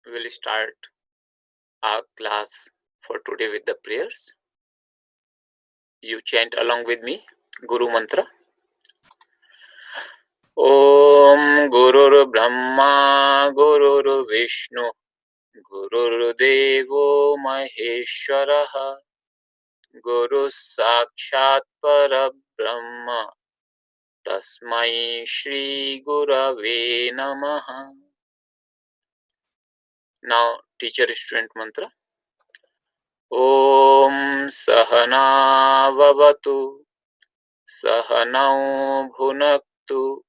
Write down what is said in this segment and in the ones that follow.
we'll start our class for today with the prayers. You chant along with me, Guru Mantra. Om Gurur Brahma Gurur Vishnu Gurur Devo Maheshwaraha Guru Sakshat Parabrahma Tasmai Shri Gurave Namaha. Now, teacher-student mantra. Om Sahana Vavatu Sahanau Bhunaktu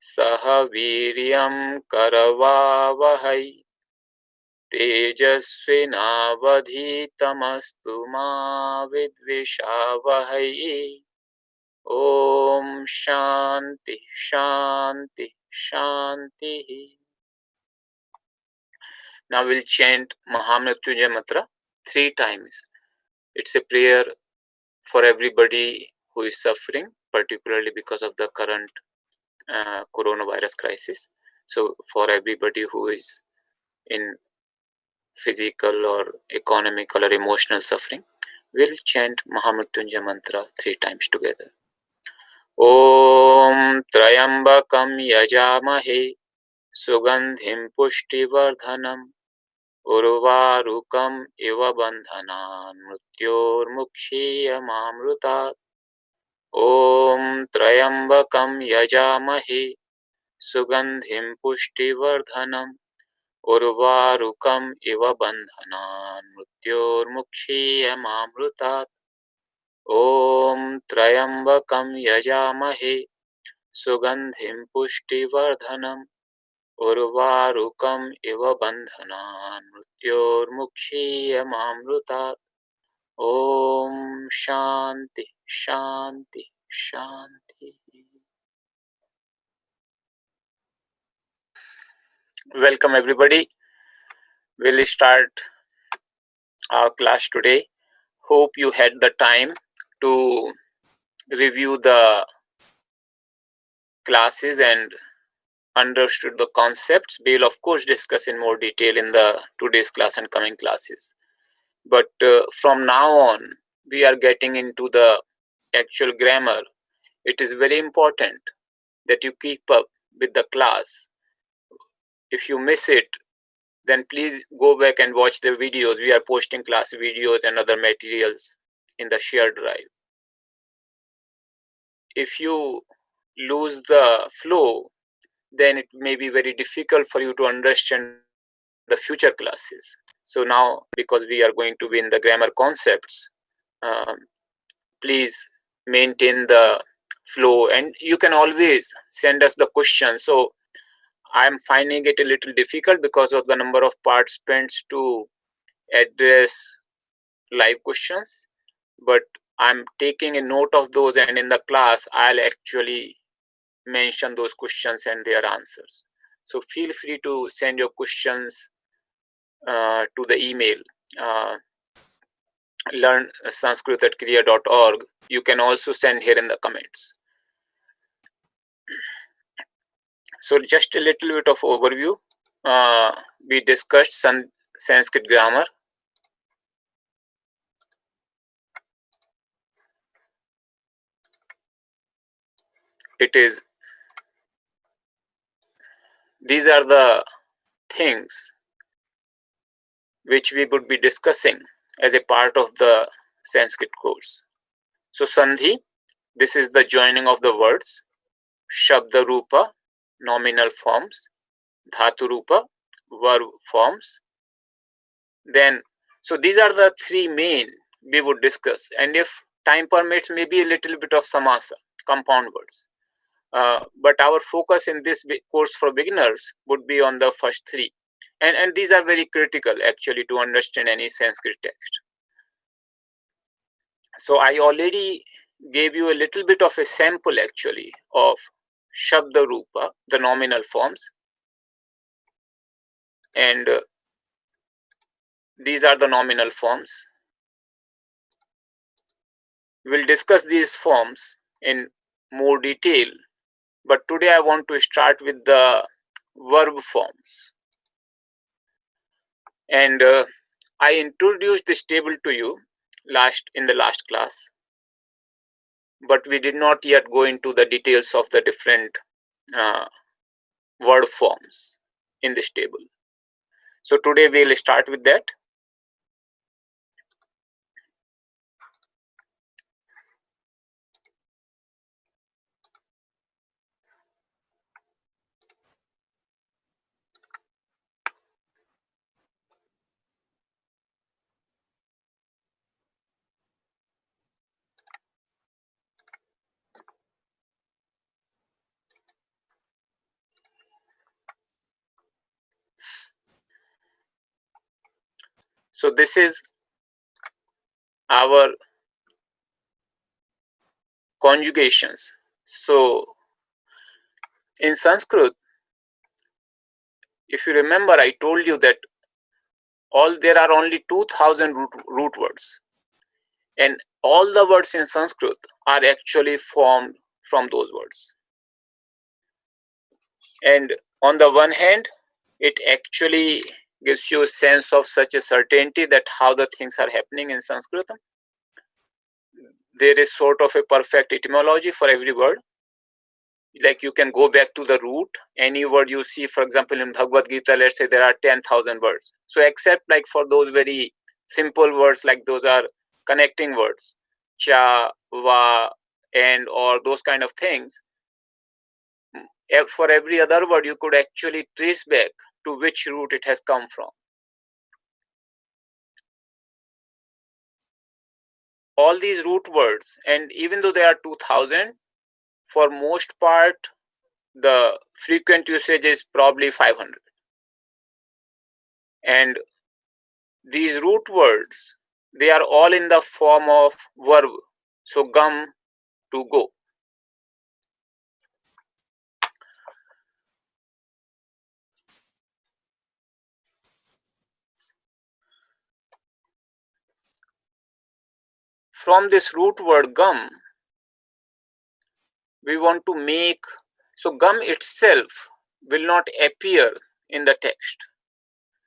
Saha Viryam Karavavahai Tejasvinavadhitamastu ma vidvishavahai. Om Shanti Shanti Shanti. Now we'll chant Mahamrityunjay mantra 3 times. It's a prayer for everybody who is suffering, particularly because of the current coronavirus crisis. So for everybody who is in physical or economical or emotional suffering, we'll chant Mahamrityunjay mantra 3 times together. Om Trayambakam Yajamahe Sugandhim Pushtivardhanam Urvarukam Iva Bandhanan Mrityor Mukshiyamamrutat. Om Trayambakam Yajamahe Sugandhim Pushtivardhanam Urvarukam Iva Bandhanan Mrityor Mukshiyamamrutat. Om Trayambakam Yajamahe Sugandhim Pushtivardhanam Urvarukam Iva Bandhanan Mrityor Mukshiyamamrutat. Om Shanti Shanti Shanti. Welcome everybody. We'll start our class today. Hope you had the time to review the classes and understood the concepts. We will of course discuss in more detail in the today's class and coming classes. But from now on, we are getting into the actual grammar. It is very important that you keep up with the class. If you miss it, then please go back and watch the videos. We are posting class videos and other materials in the shared drive. If you lose the flow, then it may be very difficult for you to understand the future classes. So now, because we are going to be in the grammar concepts, please maintain the flow, and you can always send us the questions. So I'm finding it a little difficult because of the number of participants to address live questions, but I'm taking a note of those, and in the class I'll actually mention those questions and their answers. So feel free to send your questions to the email learnsanskrit@kriya.org. You can also send here in the comments. So just a little bit of overview. We discussed Sanskrit grammar. These are the things which we would be discussing as a part of the Sanskrit course. So Sandhi, this is the joining of the words. Shabda Rupa, nominal forms. Dhatu Rupa, verb forms. Then, so these are the 3 main we would discuss. And if time permits, maybe a little bit of samasa, compound words. But our focus in this course for beginners would be on the first 3. And these are very critical actually to understand any Sanskrit text. So I already gave you a little bit of a sample actually of Shabda Rupa, the nominal forms. And these are the nominal forms. We'll discuss these forms in more detail, but today I want to start with the verb forms. And I introduced this table to you in the last class, but we did not yet go into the details of the different word forms in this table. So today we'll start with that. So this is our conjugations. So in Sanskrit, if you remember, I told you that there are only 2000 root words, and all the words in Sanskrit are actually formed from those words. And on the one hand, it actually gives you a sense of such a certainty that how the things are happening in Sanskrit. There is sort of a perfect etymology for every word. Like you can go back to the root, any word you see, for example, in Bhagavad Gita, let's say there are 10,000 words. So except like for those very simple words, like those are connecting words, cha, va, and, or those kind of things, for every other word, you could actually trace back to which root it has come from. All these root words, and even though there are 2000, for most part, the frequent usage is probably 500. And these root words, they are all in the form of verb. So gum, to go. From this root word gum, we want to make, so gum itself will not appear in the text.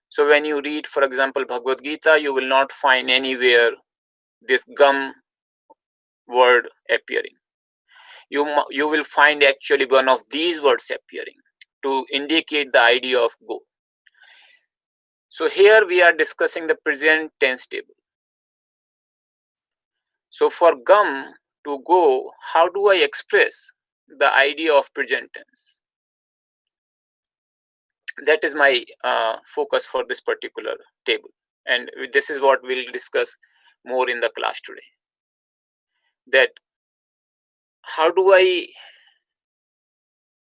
So when you read, for example, Bhagavad Gita, you will not find anywhere this gum word appearing. You will find actually one of these words appearing to indicate the idea of go. So here we are discussing the present tense table. So for gum, to go, how do I express the idea of present tense? That is my focus for this particular table. And this is what we'll discuss more in the class today. That how do I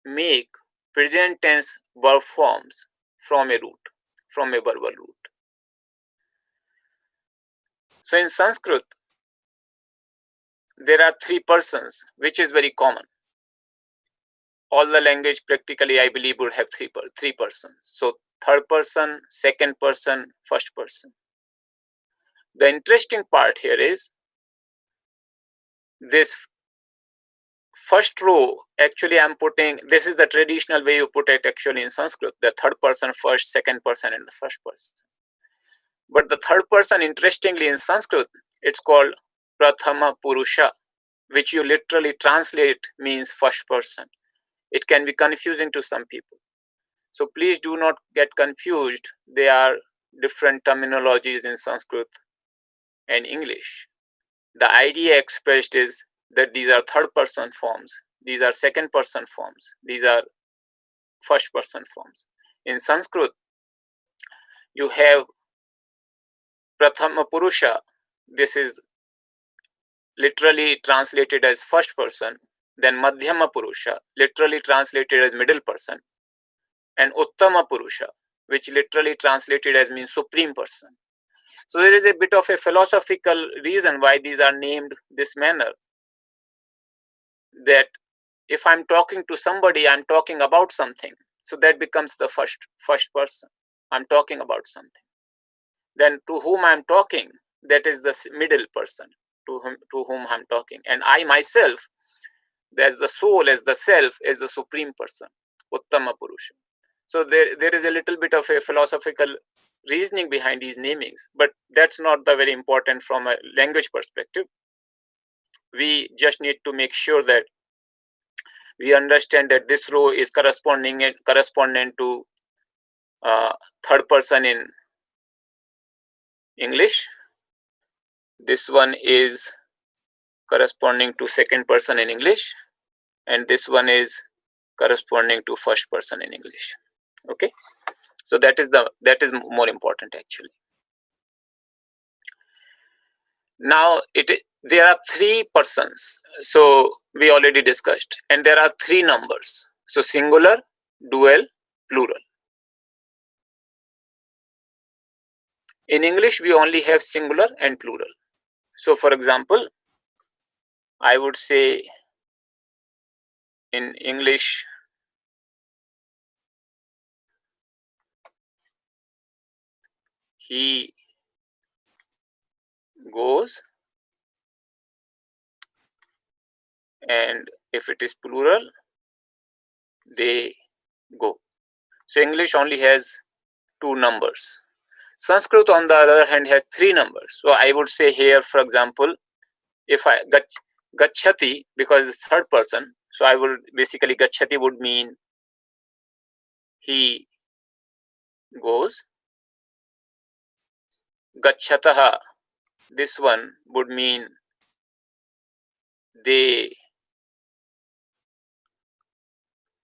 make present tense verb forms from a root, from a verbal root? So in Sanskrit, there are three persons, which is very common. All the language practically, I believe, would have three persons. So third person, second person, first person. The interesting part here is this first row, actually I'm putting, this is the traditional way you put it actually in Sanskrit, the third person first, second person, and the first person. But the third person, interestingly, in Sanskrit, it's called Prathama Purusha, which you literally translate means first person. It can be confusing to some people. So please do not get confused. There are different terminologies in Sanskrit and English. The idea expressed is that these are third person forms, these are second person forms, these are first person forms. In Sanskrit, you have Prathama Purusha. This is literally translated as first person. Then Madhyama Purusha, literally translated as middle person. And Uttama Purusha, which literally translated as means supreme person. So there is a bit of a philosophical reason why these are named this manner. That if I'm talking to somebody, I'm talking about something. So that becomes the first person. I'm talking about something. Then to whom I'm talking, that is the middle person to whom I'm talking. And I myself, as the soul, as the self, is the supreme person, Uttama Purusha. So there is a little bit of a philosophical reasoning behind these namings, but that's not the very important from a language perspective. We just need to make sure that we understand that this row is correspondent to third person in English. This one is corresponding to second person in English, and this one is corresponding to first person in English. Okay, so that is more important actually. Now there are three persons, so we already discussed, and there are three numbers, so singular, dual, plural. In English we only have singular and plural. So for example, I would say in English, he goes, and if it is plural, they go. So English only has two numbers. Sanskrit on the other hand has three numbers. So I would say here, for example, if I gachati, because it's third person, so I would basically gachati would mean he goes. Gachataha, this one would mean they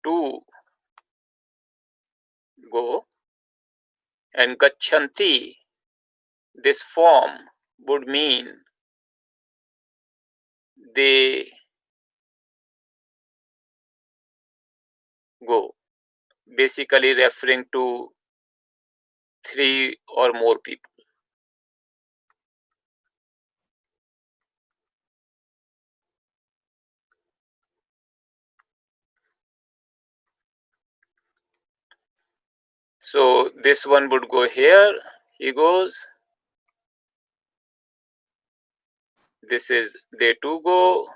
too go. And gachanti, this form would mean they go, basically referring to three or more people. So this one would go here, he goes. This is they too go,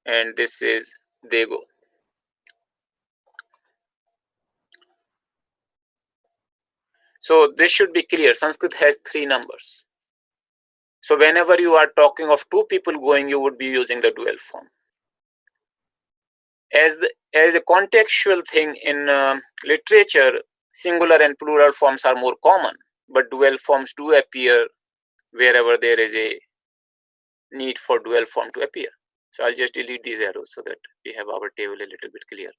and this is they go. So this should be clear. Sanskrit has three numbers. So whenever you are talking of two people going, you would be using the dual form. As a contextual thing in literature, singular and plural forms are more common, but dual forms do appear wherever there is a need for dual form to appear. So I'll just delete these arrows so that we have our table a little bit clear.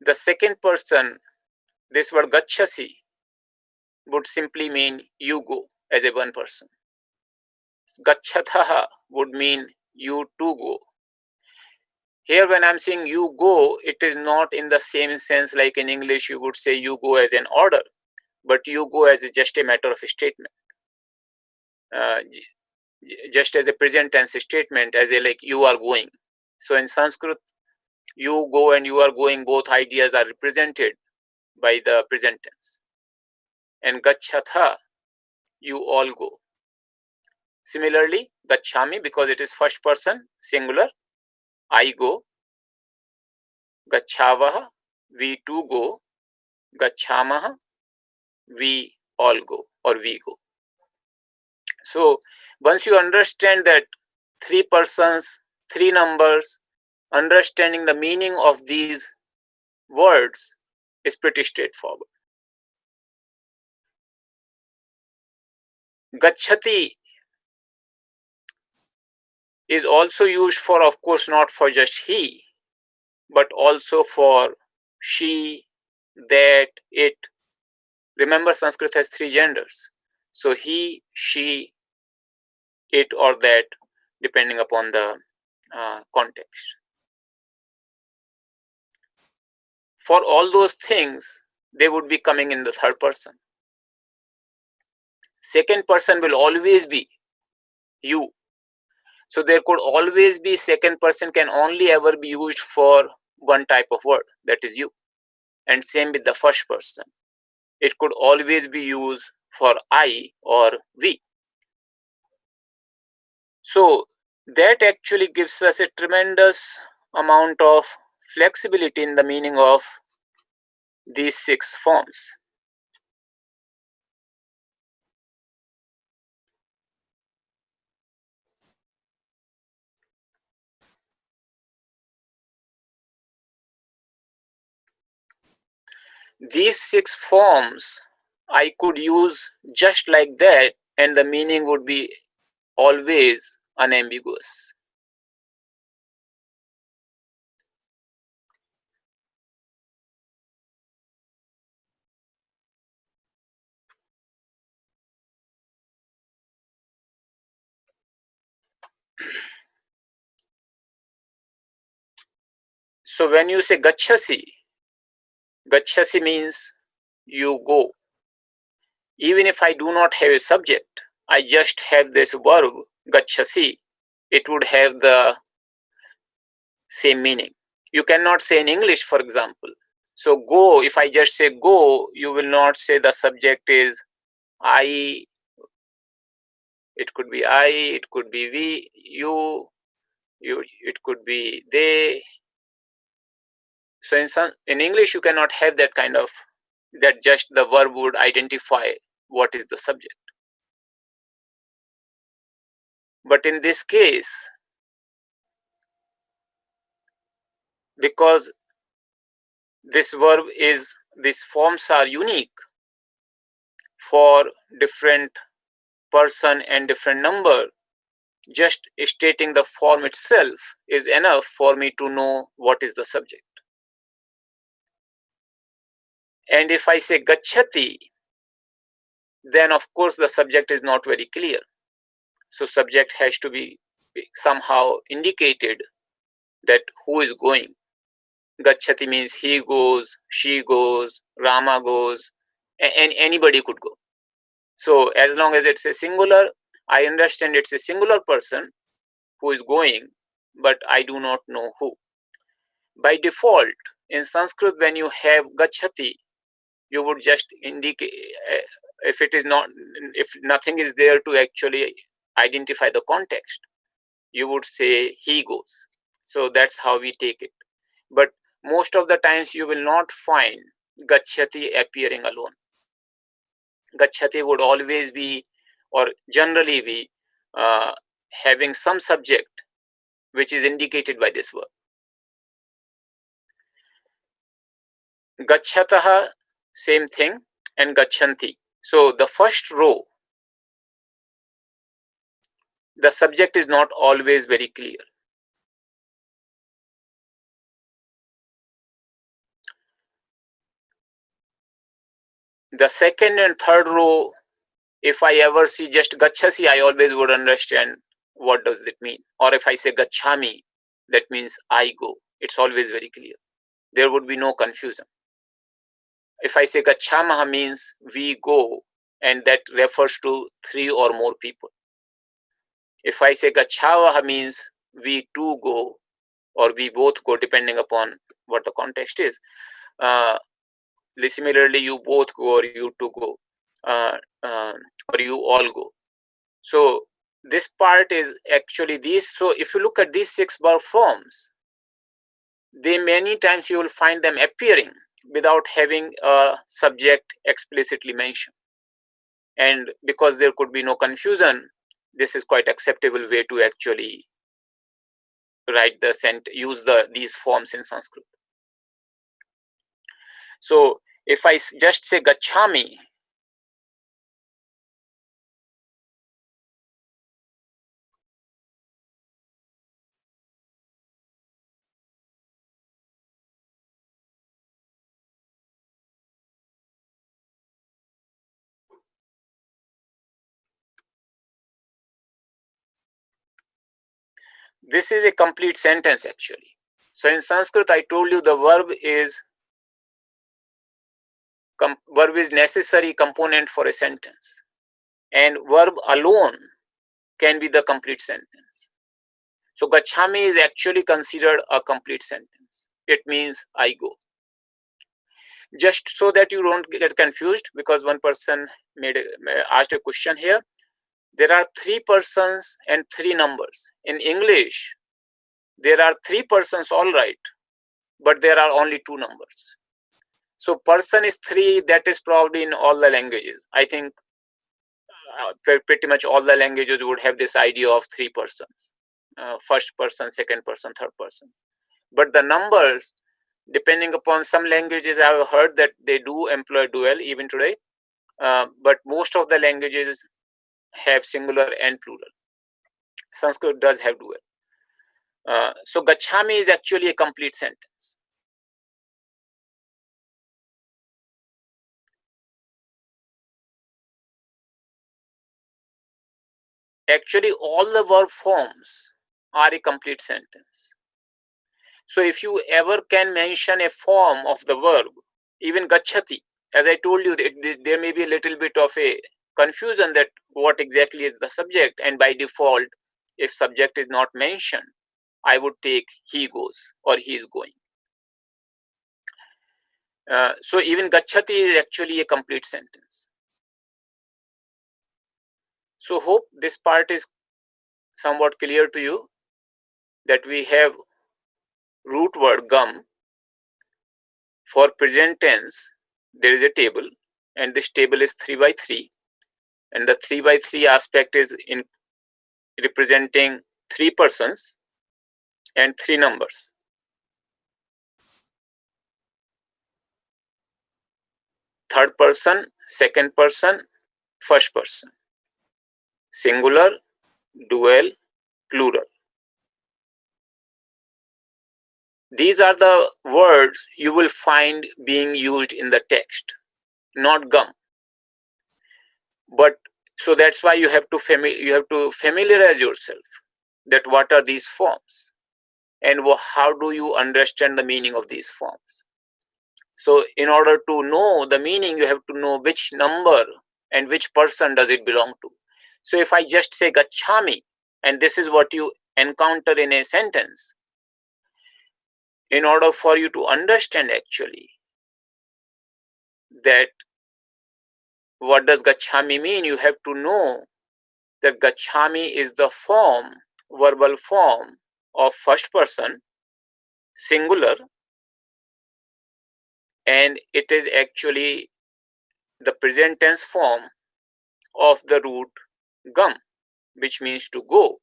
The second person, this word gachasi, would simply mean you go as a one person. Gachataha would mean you too go. Here when I'm saying you go, it is not in the same sense like in English you would say you go as an order, but you go as just a matter of a statement. Just as a present tense statement, as a like you are going. So in Sanskrit, you go and you are going, both ideas are represented by the present tense. And gachatha, you all go. Similarly, gachami, because it is first person, singular, I go. Gachavaha, we too go. Gachamaha, we all go, or we go. So once you understand that three persons, three numbers, understanding the meaning of these words is pretty straightforward. Gachati is also used for, of course, not for just he, but also for she, that, it. Remember, Sanskrit has three genders. So he, she, it, or that, depending upon the context. For all those things, they would be coming in the third person. Second person will always be you. So there could always be second person, can only ever be used for one type of word, that is you. And same with the first person. It could always be used for I or we. So that actually gives us a tremendous amount of flexibility in the meaning of these 6 forms. These 6 forms I could use just like that, and the meaning would be always unambiguous. So when you say gachasi means you go. Even if I do not have a subject, I just have this verb gachasi, it would have the same meaning. You cannot say in English, for example. So go, if I just say go, you will not say the subject is I. It could be I, it could be we, you, it could be they. So in English, you cannot have that kind of, that just the verb would identify what is the subject. But in this case, because this verb is, these forms are unique for different person and different number, just stating the form itself is enough for me to know what is the subject. And if I say gachati, then of course the subject is not very clear. So subject has to be somehow indicated that who is going. Gachati means he goes, she goes, Rama goes, and anybody could go. So as long as it's a singular, I understand it's a singular person who is going, but I do not know who. By default, in Sanskrit, when you have gachati, you would just indicate, if it is not, if nothing is there to actually identify the context, you would say he goes. So that's how we take it. But most of the times you will not find gachati appearing alone. Gachati would always be, or generally be, having some subject which is indicated by this verb. Gachatah, same thing, and gachanti. So the first row, the subject is not always very clear. The second and third row, if I ever see just gachasi, I always would understand what does it mean. Or if I say gachami, that means I go. It's always very clear. There would be no confusion. If I say gachamaha means we go, and that refers to 3 or more people. If I say gachavaha means we two go, or we both go, depending upon what the context is. Similarly, you both go, or you two go, or you all go. So this part is actually these. So if you look at these 6 verb forms, they many times you will find them appearing without having a subject explicitly mentioned. And because there could be no confusion, this is quite acceptable way to actually write use these forms in Sanskrit. So if I just say gachami, this is a complete sentence actually. So in Sanskrit, I told you the verb is necessary component for a sentence, and verb alone can be the complete sentence. So gachami is actually considered a complete sentence. it means I go. Just so that you don't get confused, because one person asked a question here. There are 3 persons and 3 numbers. In English, there are 3 persons, all right, but there are only 2 numbers. So person is 3, that is probably in all the languages. I think pretty much all the languages would have this idea of 3 persons. First person, second person, third person. But the numbers, depending upon some languages, I have heard that they do employ dual even today. But most of the languages have singular and plural. Sanskrit does have dual. So gachami is actually a complete sentence. Actually, all the verb forms are a complete sentence. So if you ever can mention a form of the verb, even gachati, as I told you, there may be a little bit of a confusion that what exactly is the subject, and by default, if subject is not mentioned, I would take he goes or he is going. So even gachati is actually a complete sentence. So hope this part is somewhat clear to you, that we have root word gum. For present tense, there is a table, and this table is 3 by 3, and the 3 by 3 aspect is in representing 3 persons and 3 numbers. Third person, second person, first person. Singular, dual, plural. These are the words you will find being used in the text, not gum. But so that's why you have to familiarize yourself that what are these forms and how do you understand the meaning of these forms. So in order to know the meaning, you have to know which number and which person does it belong to. So if I just say gachami, and this is what you encounter in a sentence, in order for you to understand actually that what does gachami mean, you have to know that gachami is the form, verbal form of first person, singular, and it is actually the present tense form of the root gum, which means to go.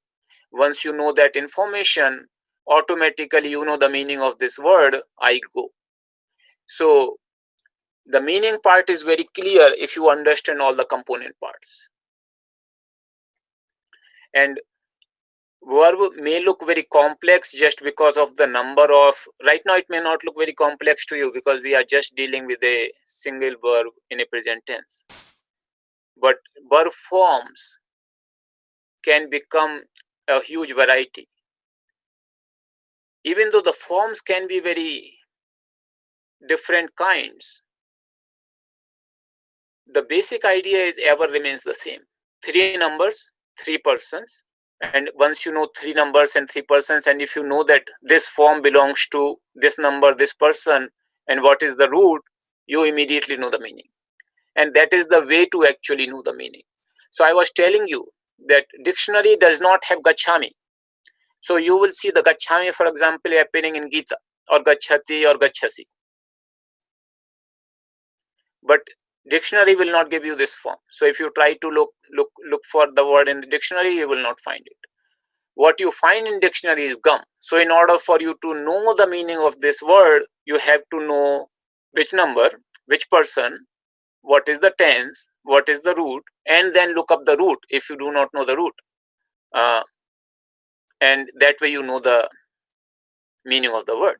Once you know that information, automatically you know the meaning of this word, I go. So the meaning part is very clear if you understand all the component parts. And verb may look very complex just because of the number of, right now it may not look very complex to you because we are just dealing with a single verb in a present tense. But verb forms can become a huge variety. Even though the forms can be very different kinds, the basic idea is ever remains the same. 3 numbers, 3 persons. And once you know 3 numbers and 3 persons, and if you know that this form belongs to this number, this person, and what is the root, you immediately know the meaning. And that is the way to actually know the meaning. So I was telling you that dictionary does not have gachami. So you will see the gachami, for example, appearing in Gita, or gachati, or gachasi. But dictionary will not give you this form. So if you try to look for the word in the dictionary, you will not find it. What you find in dictionary is gum. So in order for you to know the meaning of this word, you have to know which number, which person, what is the tense, what is the root, and then look up the root if you do not know the root. And that way you know the meaning of the word.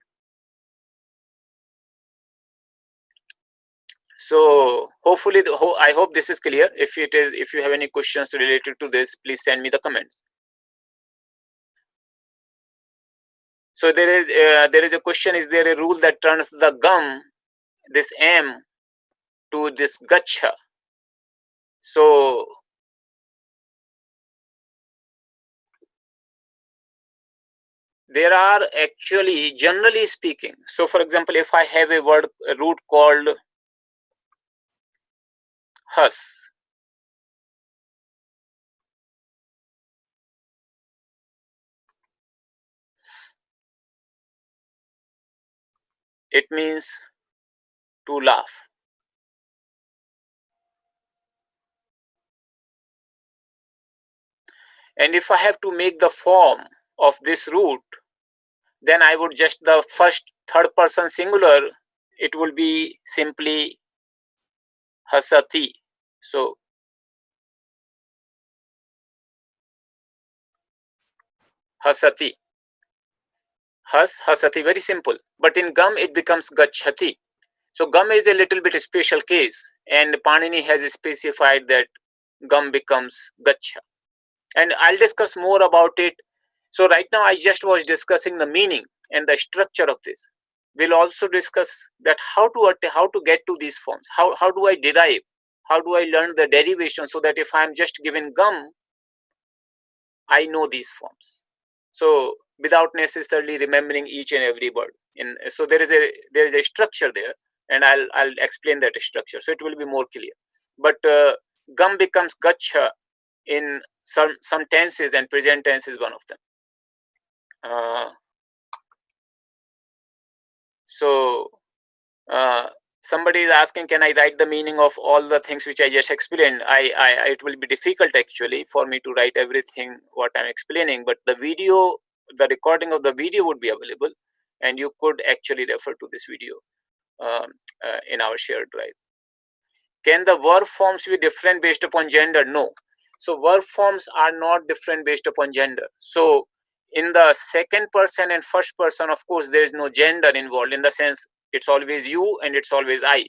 So hopefully, I hope this is clear. If you have any questions related to this, please send me the comments. So there is a question: is there a rule that turns the gum, this m, to this gacha? So there are actually, generally speaking, so for example, if I have a root called hus, it means to laugh. And if I have to make the form of this root, then I would just the first third person singular, it will be simply hasati. So hasati, hasati, very simple. But in gum it becomes gachati. So gum is a little bit a special case, and Panini has specified that gum becomes gacha. And I'll discuss more about it. So right now I just was discussing the meaning and the structure of this. We'll also discuss that how to get to these forms. How do I derive? How do I learn the derivation so that if I'm just given gum, I know these forms. So without necessarily remembering each and every word. So there is a structure there, and I'll explain that structure. So it will be more clear. But gum becomes gacha in some tenses, and present tense is one of them. So somebody is asking, can I write the meaning of all the things which I just explained? It will be difficult actually for me to write everything what I'm explaining, but the recording of the video would be available, and you could actually refer to this video in our shared drive. Can the verb forms be different based upon gender? No. So verb forms are not different based upon gender. So in the second person and first person, of course, there is no gender involved, in the sense it's always you and it's always I,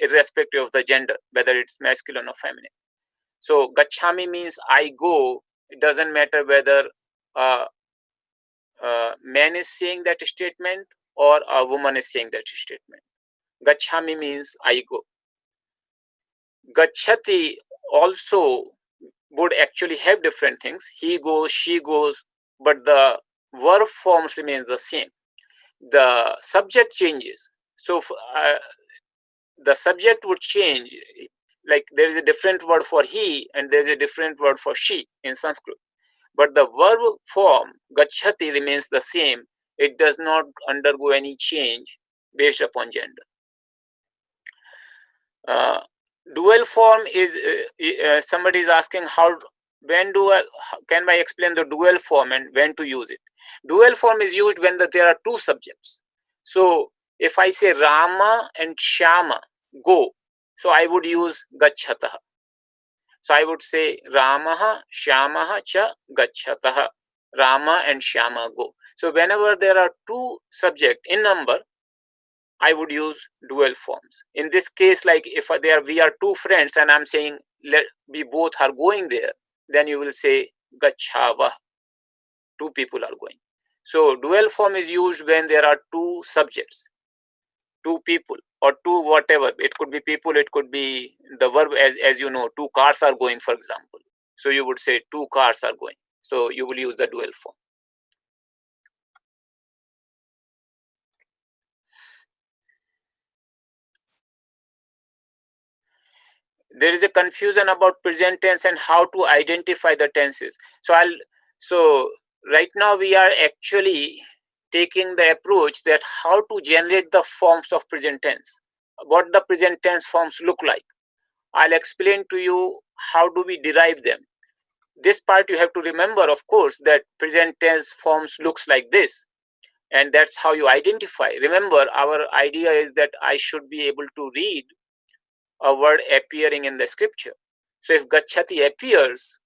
irrespective of the gender, whether it's masculine or feminine. So gachami means I go. It doesn't matter whether a man is saying that statement or a woman is saying that statement. Gachami means I go. Gachati also would actually have different things. He goes, she goes, but the verb forms remains the same. The subject changes. So the subject would change. Like there is a different word for he and there is a different word for she in Sanskrit. But the verb form, gachati, remains the same. It does not undergo any change based upon gender. Dual form is, somebody is asking can I explain the dual form and when to use it? Dual form is used when there are two subjects. So if I say Rama and Shyama go, so I would use gachataha. So I would say Ramaha Shyamaha cha gachataha. Rama and Shyama go. So whenever there are two subjects in number, I would use dual forms. In this case, like if we are two friends and I'm saying we both are going there, then you will say gachava. Two people are going. So dual form is used when there are two subjects, two people, or two whatever. It could be people, it could be the verb, as you know, two cars are going, for example. So you would say two cars are going. So you will use the dual form. There is a confusion about present tense and how to identify the tenses. So right now we are actually taking the approach that how to generate the forms of present tense, what the present tense forms look like. I'll explain to you how do we derive them. This part you have to remember, of course, that present tense forms looks like this, and that's how you identify. Remember, our idea is that I should be able to read a word appearing in the scripture. So if gachati appears,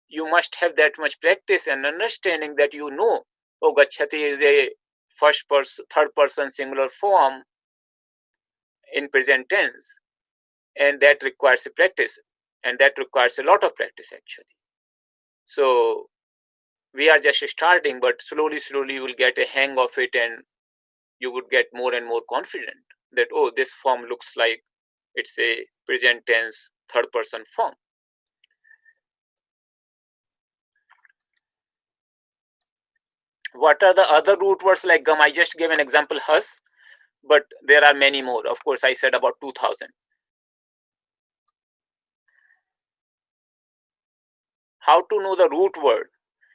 you must have that much practice and understanding that you know, oh, gachati is a first person, third person singular form in present tense, and that requires a practice, and that requires a lot of practice actually. So we are just starting, but slowly you will get a hang of it, and you would get more and more confident that, oh, this form looks like it's a present tense third person form. What are the other root words like gum? I just gave an example, hus, but there are many more. Of course, I said about 2000. How to know the root word?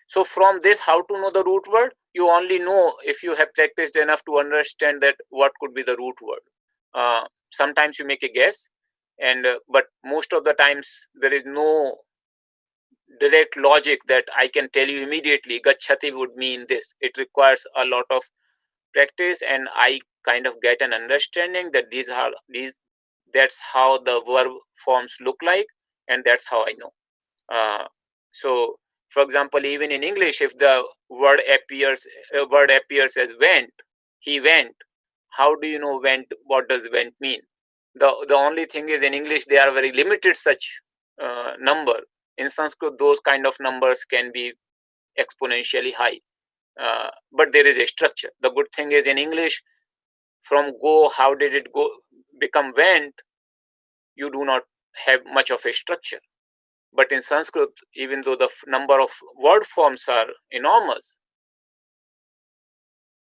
So from this, how to know the root word? You only know if you have practiced enough to understand that what could be the root word. Sometimes you make a guess, and but most of the times there is no direct logic that I can tell you immediately gachati would mean this. It requires a lot of practice, and I kind of get an understanding that these that's how the verb forms look like, and that's how I know. So for example, even in English, if the word appears as went, he went, how do you know went? What does went mean? The only thing is, in English they are very limited such number. In Sanskrit those kind of numbers can be exponentially high, but there is a structure. The good thing is, in English, from go, how did it go become went, you do not have much of a structure. But in Sanskrit, even though the number of word forms are enormous,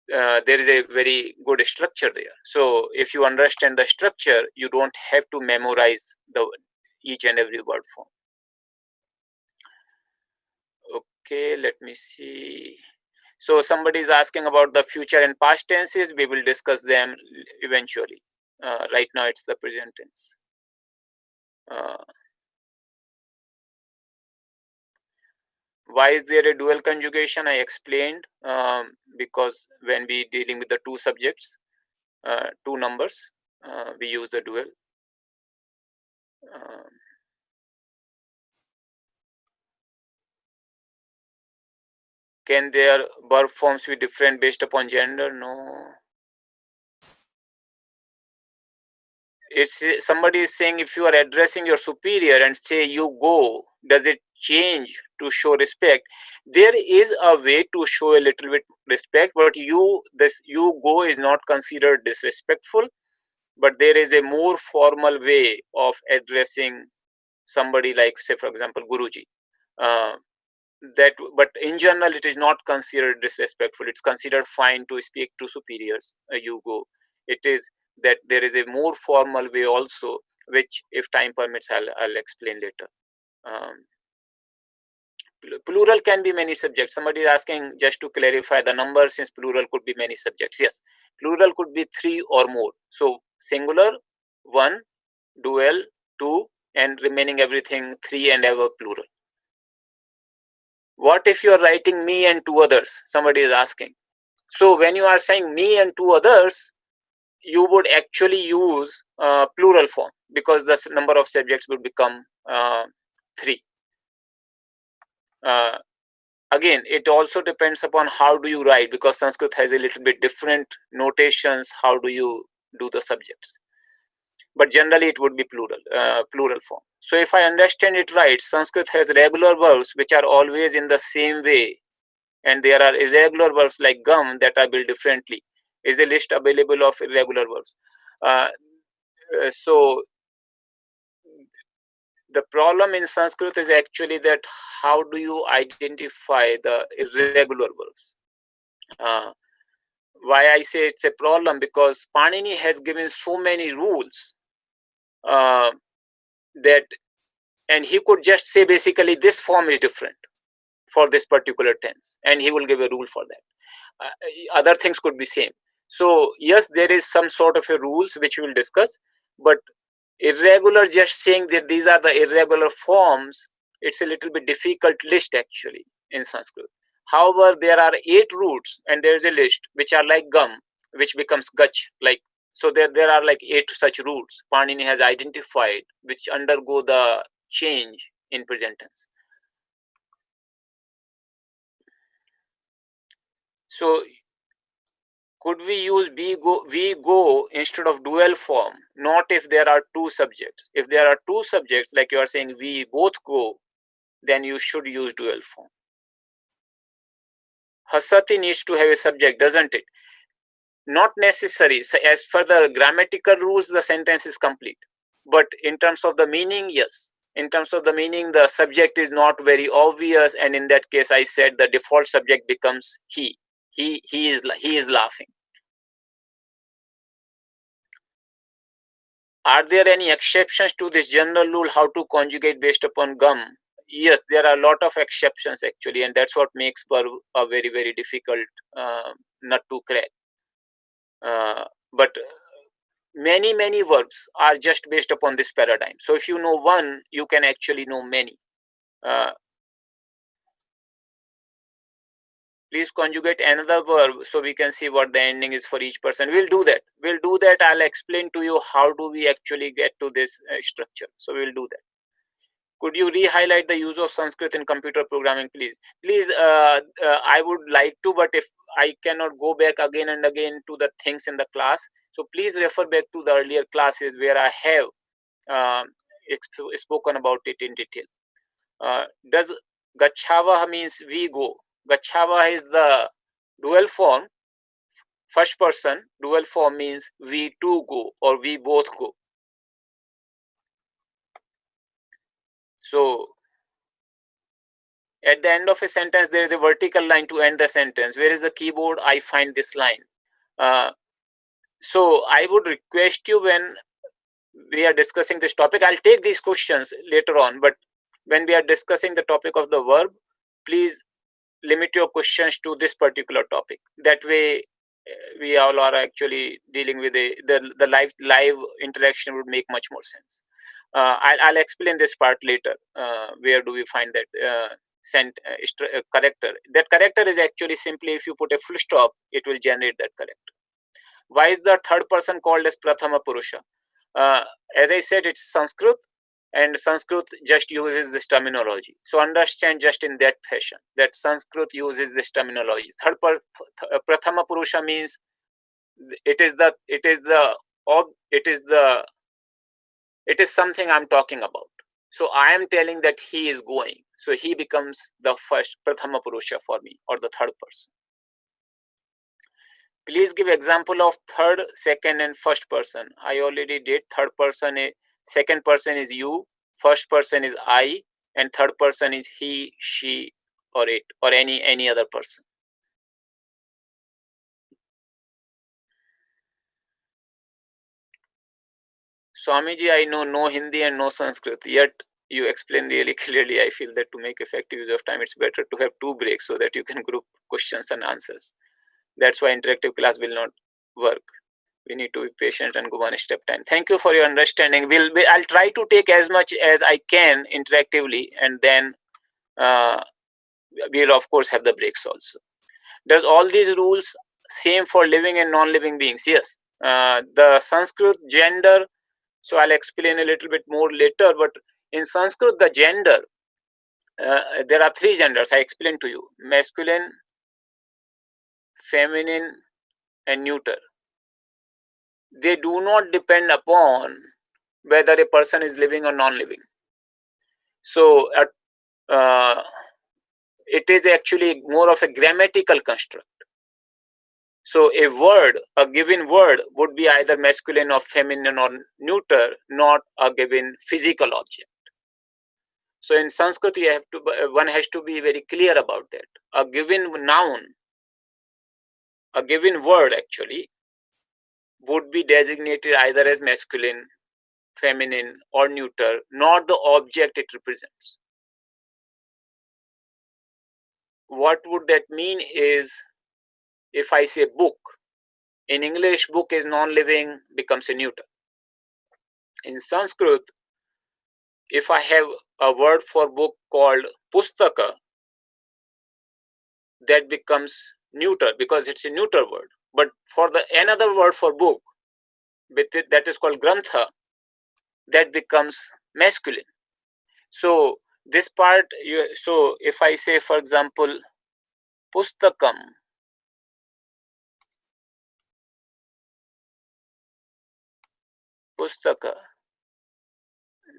there is a very good structure there. So if you understand the structure, you don't have to memorize each and every word form. Okay, let me see. So somebody is asking about the future and past tenses. We will discuss them eventually. Right now it's the present tense. Why is there a dual conjugation? I explained, because when we dealing with the two subjects, two numbers, we use the dual. Can their verb forms be different based upon gender? No. It's somebody is saying, if you are addressing your superior and say you go, does it change to show respect? There is a way to show a little bit respect, but you go is not considered disrespectful, but there is a more formal way of addressing somebody, like say for example Guruji. But in general it is not considered disrespectful. It's considered fine to speak to superiors, you go. It is that there is a more formal way also, which if time permits I'll explain later. Plural can be many subjects. Somebody is asking, just to clarify the number, since plural could be many subjects. Yes, plural could be 3 or more. So singular, 1, dual, 2, and remaining everything 3 and ever plural. What if you are writing me and 2 others? Somebody is asking. So when you are saying me and 2 others, you would actually use plural form, because the number of subjects would become 3. Again, it also depends upon how do you write, because Sanskrit has a little bit different notations. How do you do the subjects? But generally it would be plural form. So if I understand it right, Sanskrit has regular verbs which are always in the same way, and there are irregular verbs like gum that are built differently. Is a list available of irregular verbs? So the problem in Sanskrit is actually that how do you identify the irregular verbs? Why I say it's a problem, because Panini has given so many rules that, and he could just say basically this form is different for this particular tense, and he will give a rule for that. Other things could be same. So yes, there is some sort of a rules which we will discuss, but irregular, just saying that these are the irregular forms, it's a little bit difficult list actually in Sanskrit. However, there are 8 roots, and there is a list which are like gum, which becomes gach. Like, so there are like 8 such roots Panini has identified, which undergo the change in present tense. So could we use we go instead of dual form? Not if there are 2 subjects. If there are 2 subjects, like you are saying we both go, then you should use dual form. Hasati needs to have a subject, doesn't it? Not necessary. So as per the grammatical rules, the sentence is complete. But in terms of the meaning, yes. In terms of the meaning, the subject is not very obvious, and in that case, I said the default subject becomes he. He is laughing. Are there any exceptions to this general rule how to conjugate based upon gum? Yes, there are a lot of exceptions actually, and that's what makes verb a very, very difficult nut to crack. But many verbs are just based upon this paradigm. So if you know one, you can actually know many. Please conjugate another verb so we can see what the ending is for each person. We'll do that. I'll explain to you how do we actually get to this structure. So we'll do that. Could you re-highlight the use of Sanskrit in computer programming, please? Please, I would like to, but if I cannot go back again and again to the things in the class, so please refer back to the earlier classes where I have spoken about it in detail. Does Gachava means we go? Gachava is the dual form, first person. Dual form means we two go or we both go. So at the end of a sentence, there is a vertical line to end the sentence. Where is the keyboard? I find this line. So I would request you, when we are discussing this topic, I'll take these questions later on, but when we are discussing the topic of the verb, please limit your questions to this particular topic. That way, we all are actually dealing with the live interaction would make much more sense. I'll explain this part later. Where do we find that character? That character is actually simply, if you put a full stop, it will generate that character. Why is the third person called as Prathama Purusha? As I said, it's Sanskrit, and Sanskrit just uses this terminology. So understand just in that fashion that Sanskrit uses this terminology. Prathama Purusha means it is something I'm talking about. So I am telling that he is going. So he becomes the first Prathama Purusha for me, or the third person. Please give example of third, second, and first person. I already did. Third person is, second person is you, first person is I, and third person is he, she, or it, or any other person. Swamiji, I know no Hindi and no Sanskrit, yet you explain really clearly. I feel that to make effective use of time, it's better to have 2 breaks so that you can group questions and answers. That's why interactive class will not work. We need to be patient and go one step time. Thank you for your understanding. I'll try to take as much as I can interactively, and then we'll of course have the breaks also. Does all these rules same for living and non-living beings? Yes. The Sanskrit gender, so I'll explain a little bit more later, but in Sanskrit, the gender, there are 3 genders. I explained to you: masculine, feminine, and neuter. They do not depend upon whether a person is living or non-living. So it is actually more of a grammatical construct. So a given word would be either masculine or feminine or neuter, not a given physical object. So in Sanskrit, one has to be very clear about that. A given noun, a given word actually, would be designated either as masculine, feminine, or neuter, not the object it represents. What would that mean is, if I say book, in English, book is non-living, becomes a neuter. In Sanskrit, if I have a word for book called pustaka, that becomes neuter because it's a neuter word. But for the another word for book, that is called grantha, that becomes masculine. So this part, so if I say, for example, pustakam, pustaka,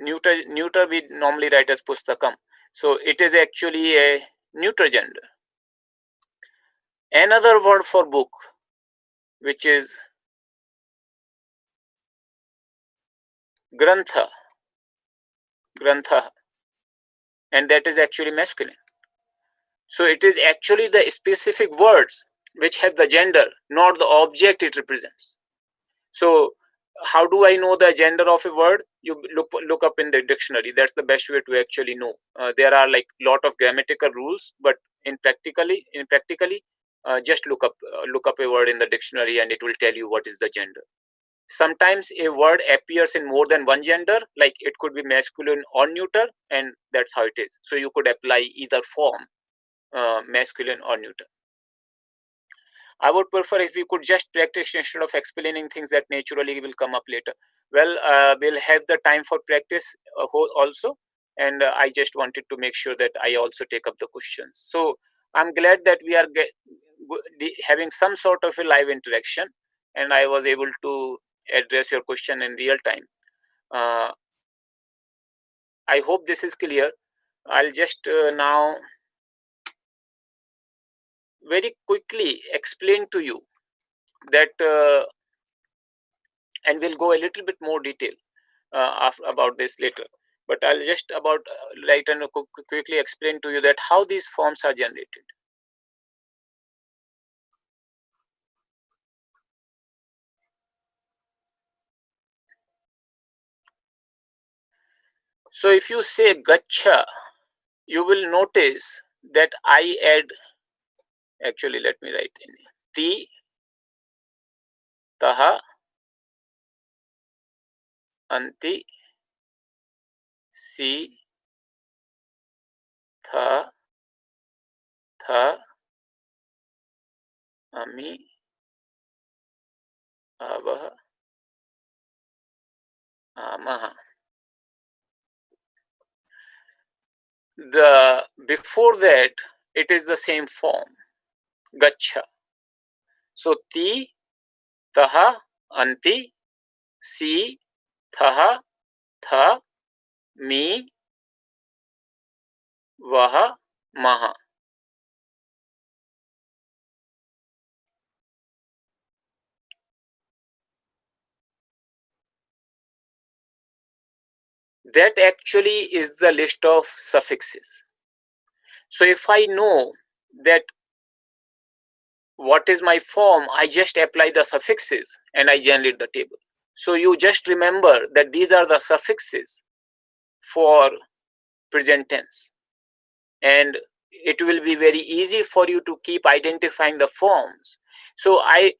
neuter we normally write as pustakam. So it is actually a neuter gender. Another word for book, which is grantha, and that is actually masculine. So it is actually the specific words which have the gender, not the object it represents. So how do I know the gender of a word? You look up in the dictionary. That's the best way to actually know. There are like lot of grammatical rules, but in practically, just look up a word in the dictionary, and it will tell you what is the gender. Sometimes a word appears in more than one gender, like it could be masculine or neuter, and that's how it is. So you could apply either form, masculine or neuter. I would prefer if we could just practice instead of explaining things that naturally will come up later. Well, we'll have the time for practice also, and I just wanted to make sure that I also take up the questions. So I'm glad that we are having some sort of a live interaction, and I was able to address your question in real time. I hope this is clear. I'll just now very quickly explain to you that, and we'll go a little bit more detail about this later. But I'll just about quickly explain to you that how these forms are generated. So if you say gacha, you will notice that I add, actually let me write in ti, taha, anti, si, tha, tha, ami, avah, amaha. Before that, it is the same form, gacha. So ti, taha, anti, si, tha, tha, mi, vaha, maha. That actually is the list of suffixes. So if I know that what is my form, I just apply the suffixes and I generate the table. So you just remember that these are the suffixes for present tense, and it will be very easy for you to keep identifying the forms. So I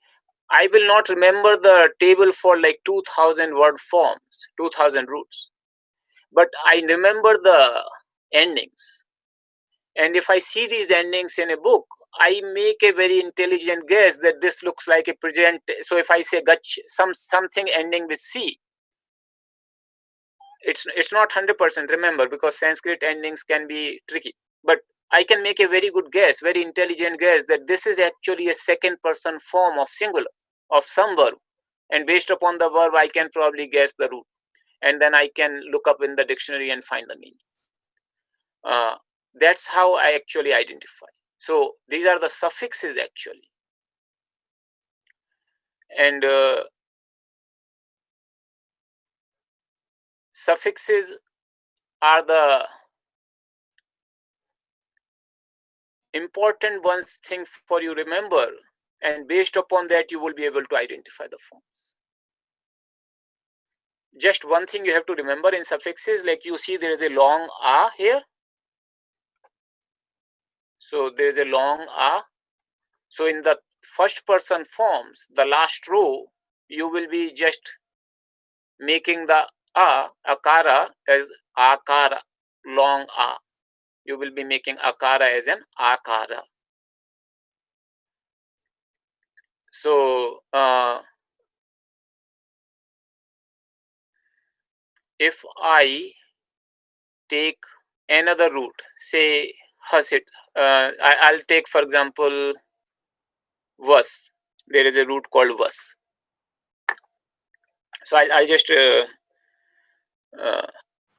will not remember the table for like 2000 word forms, 2000 roots, but I remember the endings. And if I see these endings in a book, I make a very intelligent guess that this looks like a present. So if I say gach, something ending with C, it's not 100%, remember, because Sanskrit endings can be tricky. But I can make a very good guess, very intelligent guess that this is actually a second person form of singular, of some verb. And based upon the verb, I can probably guess the root. And then I can look up in the dictionary and find the meaning. That's how I actually identify. So these are the suffixes actually. And suffixes are the important ones thing for you remember, and based upon that you will be able to identify the forms. Just one thing you have to remember in suffixes, like you see there is a long a here. So there is a long a. So in the first person forms, the last row, you will be just making the akara as akara, long a. You will be making akara as an akara. So if I take another root, say hasit, I'll take for example vas. There is a root called vas. So I'll just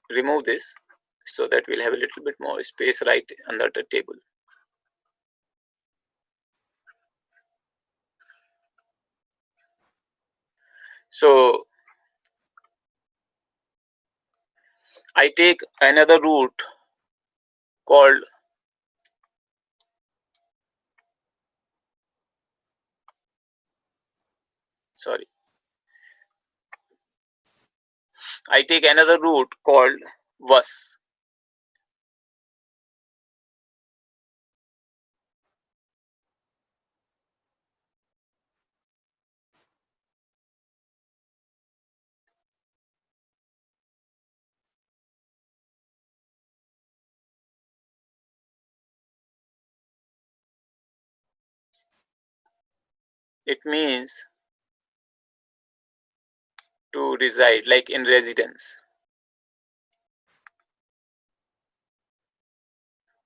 remove this so that we'll have a little bit more space right under the table. So I take another root called sorry, I take another root called vas. It means to reside, like in residence,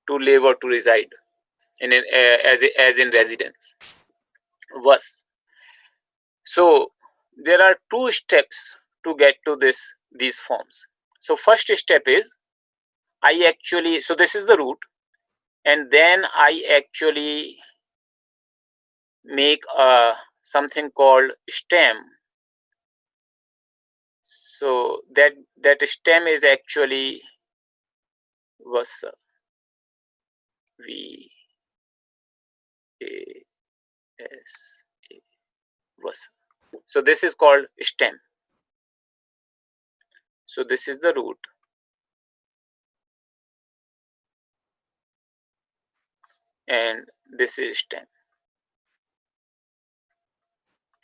to live or to reside as in residence. Was. So there are two steps to get to these forms. So first step is I actually, so this is the root, and then I actually make something called stem. So that stem is actually vasa, v a s a, vasa. So this is called stem. So this is the root, and this is stem,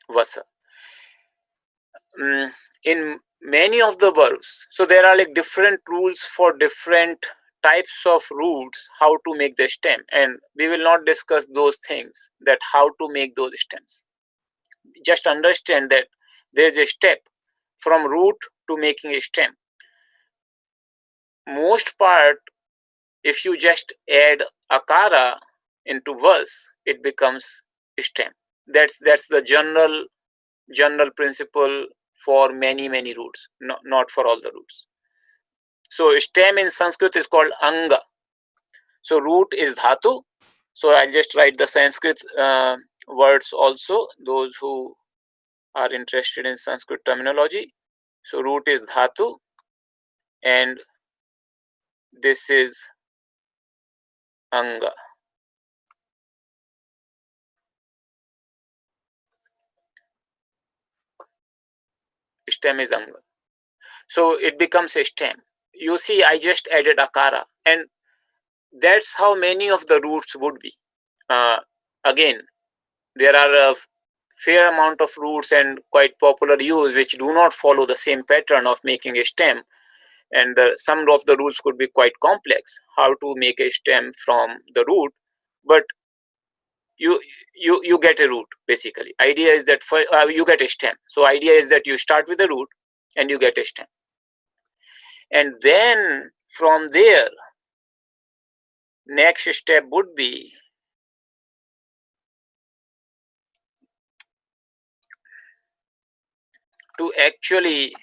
vasa. In many of the verbs, so there are like different rules for different types of roots, how to make the stem, and we will not discuss those things, that how to make those stems. Just understand that there is a step from root to making a stem. Most part, if you just add akara into verse, it becomes stem. That's the general principle for many roots, not for all the roots. So stem in Sanskrit is called anga. So root is dhatu. So I'll just write the Sanskrit words also, those who are interested in Sanskrit terminology. So root is dhatu, and this is anga. Stem is anga. So it becomes a stem. You see, I just added akara, and that's how many of the roots would be. Again, there are a fair amount of roots and quite popular use which do not follow the same pattern of making a stem, and some of the rules could be quite complex, how to make a stem from the root, but you get a root. Basically, idea is that you get a stem. So idea is that you start with the root and you get a stem, and then from there next step would be to actually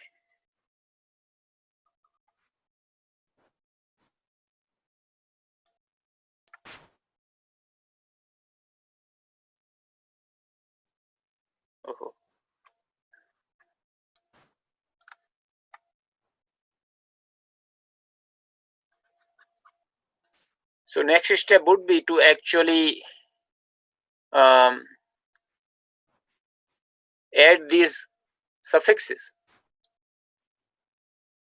oh, so next step would be to actually add these suffixes.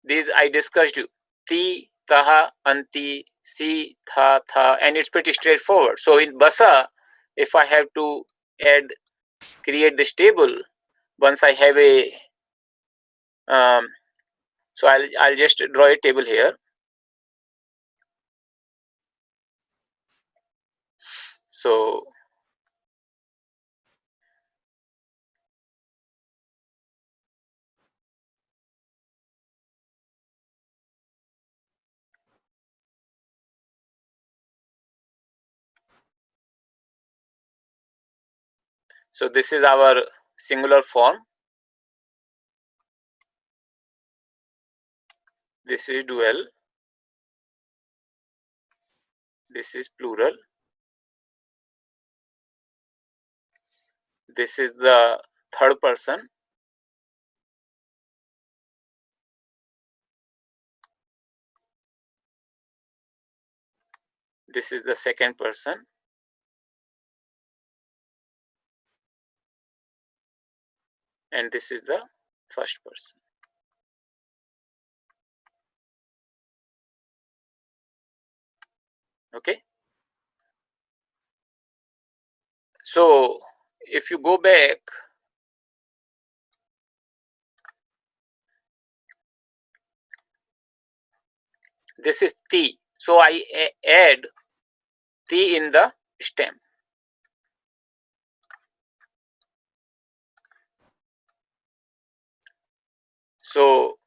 These I discussed you. Ti, taha, anti, si, tha, tha, and it's pretty straightforward. So in basa, if I have to create this table, once I have a, so I'll just draw a table here. So this is our singular form. This is dual. This is plural. This is the third person. This is the second person. and this is the first person. Okay. So if you go back, this is ti. So I add ti in the stem. So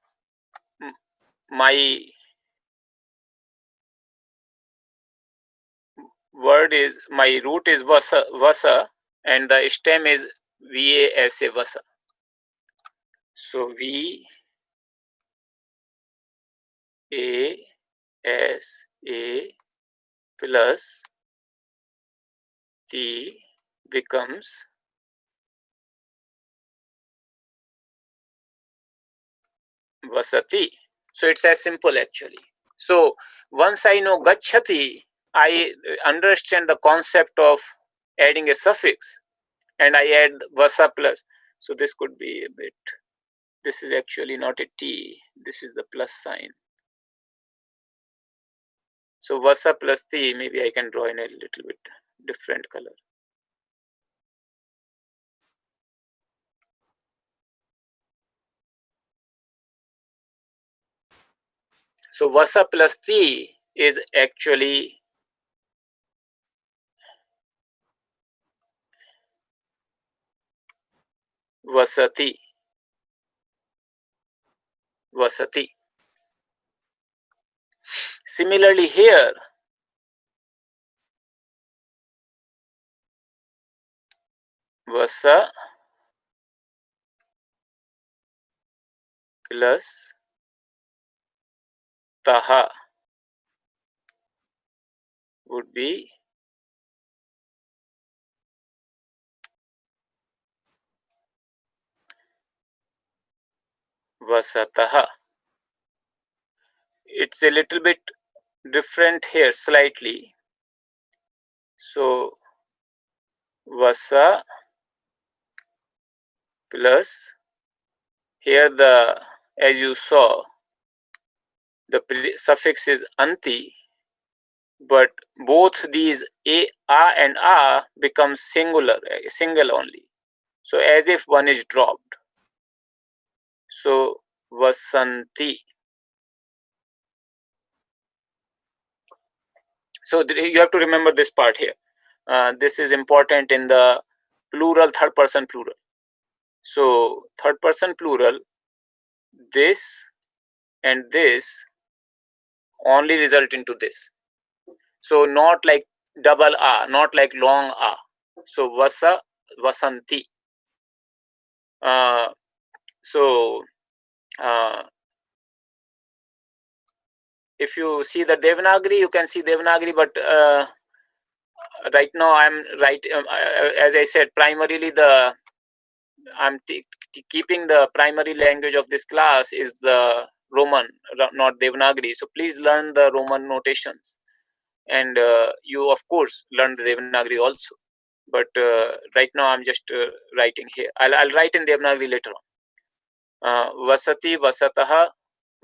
my my root is vasa, and the stem is vasa vasa. So v a s a plus t becomes vasati. So it's as simple actually. So once I know gachati, I understand the concept of adding a suffix, and I add vasa plus. So this could be a bit, this is actually not a T, this is the plus sign. So vasa plus T, maybe I can draw in a little bit different color. So vasa plus T is actually vasati. Vasati. Similarly here, vasa plus taha would be vasataha. It's a little bit different here slightly. So vasa plus, here the, as you saw, the suffix is anti, but both these a and a become singular, single only. So as if one is dropped. So vasanti. So you have to remember this part here. This is important in the plural, third person plural. So third person plural, this and this only result into this. So not like double a, not like long a. So vasa, vasanti. So if you see the Devanagari, you can see Devanagari, but right now I'm as I said, primarily I'm keeping the primary language of this class is the Roman, not Devanagari. So please learn the Roman notations, and you of course learn the Devanagari also. But right now I'm just writing here. I'll write in Devanagari later on. Vasati, vasataha,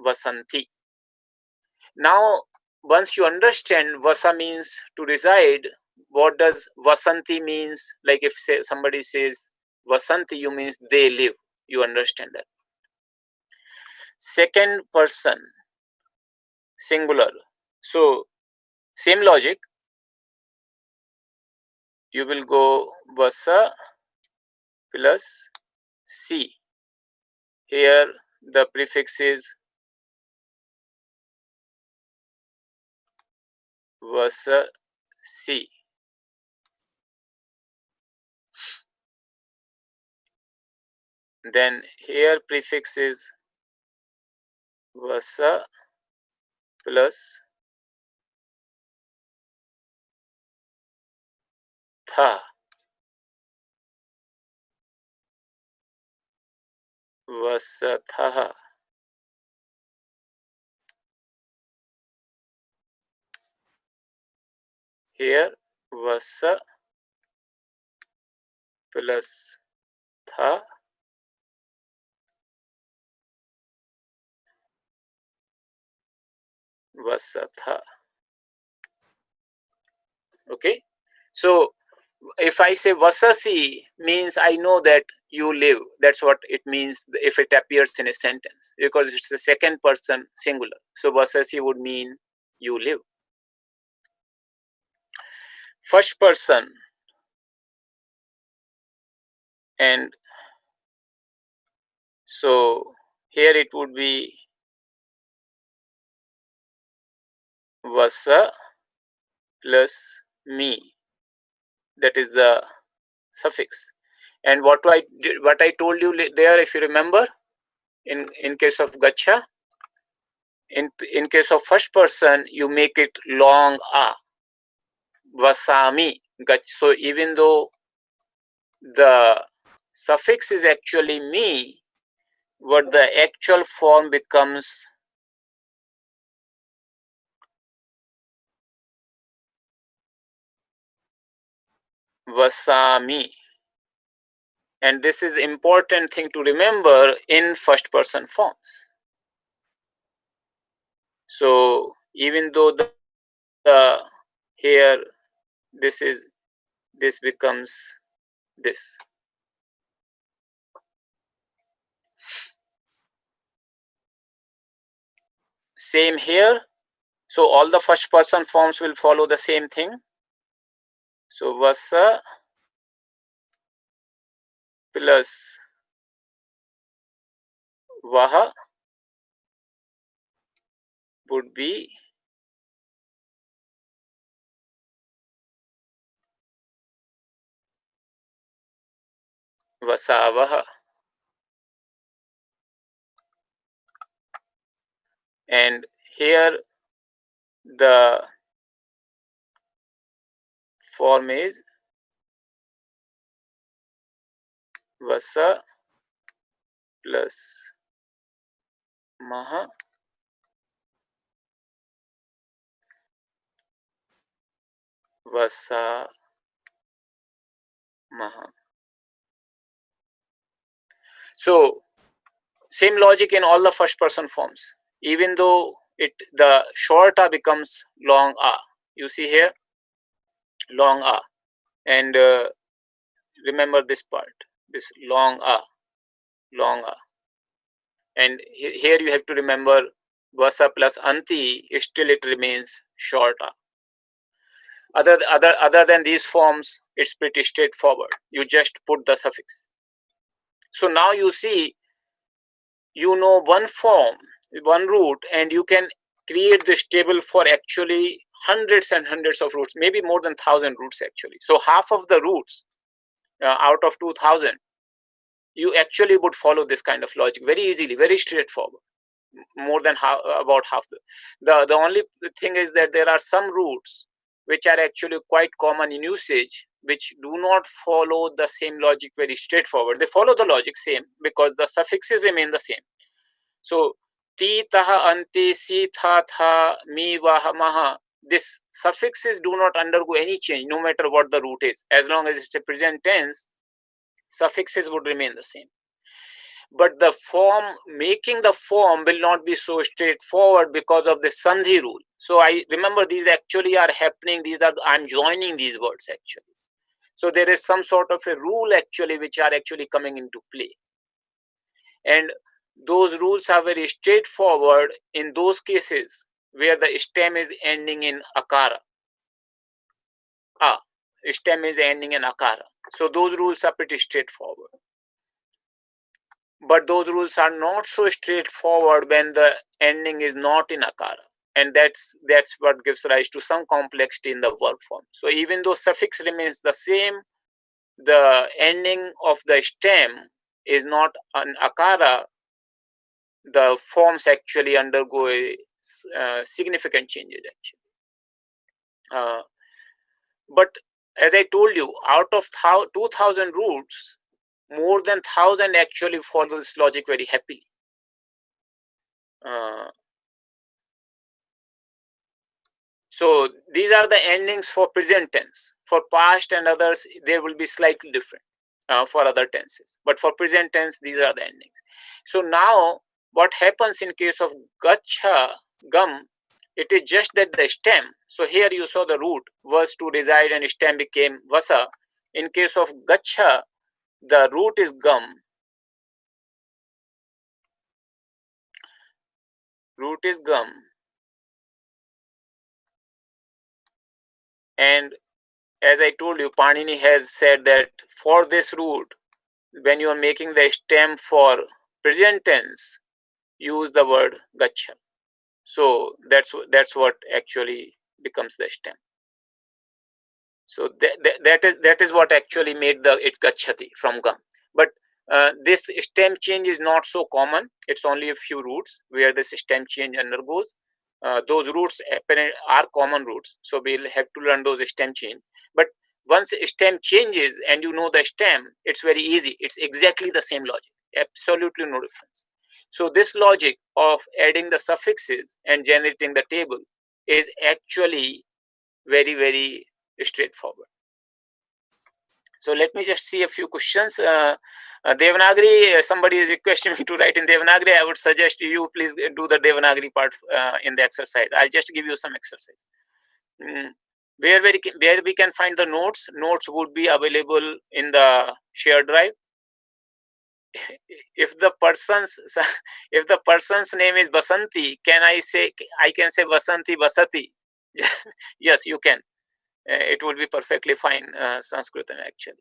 vasanti. Now, once you understand vasa means to reside, what does vasanti means? Like if somebody says vasanti, you means they live. You understand that. Second person, singular. So same logic. You will go vasa plus si. Here the prefix is vasa si. Then here prefix is vasa plus tha. Vasatha. Here vasa plus tha vasatha. Okay. So if I say vasasi, means I know that you live. That's what it means if it appears in a sentence, because it's the second person singular. So vasasi would mean you live. First person, and so here it would be vasa plus me. That is the suffix. And what I told you there, if you remember, in case of gacha, in case of first person, you make it long a, vasami. So even though the suffix is actually me, but the actual form becomes vasami. And this is important thing to remember in first person forms. So even though the here this becomes this. Same here. So all the first person forms will follow the same thing. So vasa plus vaha would be vasavaha. And here the form is vasa plus maha vasa maha. So same logic in all the first person forms. Even though the short a becomes long a. You see here, long a. And remember this part, this long a, long a. And here you have to remember vasa plus anti, still it remains short a. Other than these forms, it's pretty straightforward. You just put the suffix. So now you see, you know one form, one root, and you can create this table for actually hundreds and hundreds of roots, maybe more than 1,000 roots actually. So half of the roots out of 2,000, you actually would follow this kind of logic very easily, very straightforward. More than about half. The only thing is that there are some roots which are actually quite common in usage, which do not follow the same logic very straightforward. They follow the logic same because the suffixes remain the same. So ti, taha, anti, si, tha, tha, mi, vaha, maha. These suffixes do not undergo any change, no matter what the root is. As long as it's a present tense, suffixes would remain the same. But the form, making the form will not be so straightforward because of the sandhi rule. So I remember these actually are happening. I'm joining these words actually. So there is some sort of a rule actually which are actually coming into play. And those rules are very straightforward in those cases where the stem is ending in akara. Stem is ending in akara. So those rules are pretty straightforward. But those rules are not so straightforward when the ending is not in akara. And that's what gives rise to some complexity in the verb form. So even though suffix remains the same, the ending of the stem is not an akara, the forms actually undergo significant changes actually. But as I told you, out of 2,000 roots, more than 1,000 actually follow this logic very happily. So these are the endings for present tense. For past and others, they will be slightly different for other tenses. But for present tense, these are the endings. So now what happens in case of gacha, gam, It is just that the stem, so here you saw the root was to reside and stem became vasa. In case of gacha, the root is gum, root is gum, and as I told you, Panini has said that for this root, when you are making the stem for present tense, use the word gacha. So that's what actually becomes the stem. So that is what actually made it's gachati from gum. But this stem change is not so common. It's only a few roots where this stem change undergoes. Those roots are common roots, so we'll have to learn those stem change. But once stem changes and you know the stem, it's very easy. It's exactly the same logic, absolutely no difference. So this logic of adding the suffixes and generating the table is actually very, very straightforward. So let me just see a few questions. Devanagari, somebody is requesting me to write in Devanagari. I would suggest you please do the Devanagari part in the exercise. I'll just give you some exercise. Where we can find the notes? Notes would be available in the shared drive. If the person's name is Basanti, I can say Basanti Basati? Yes, you can. It will be perfectly fine, Sanskritam actually.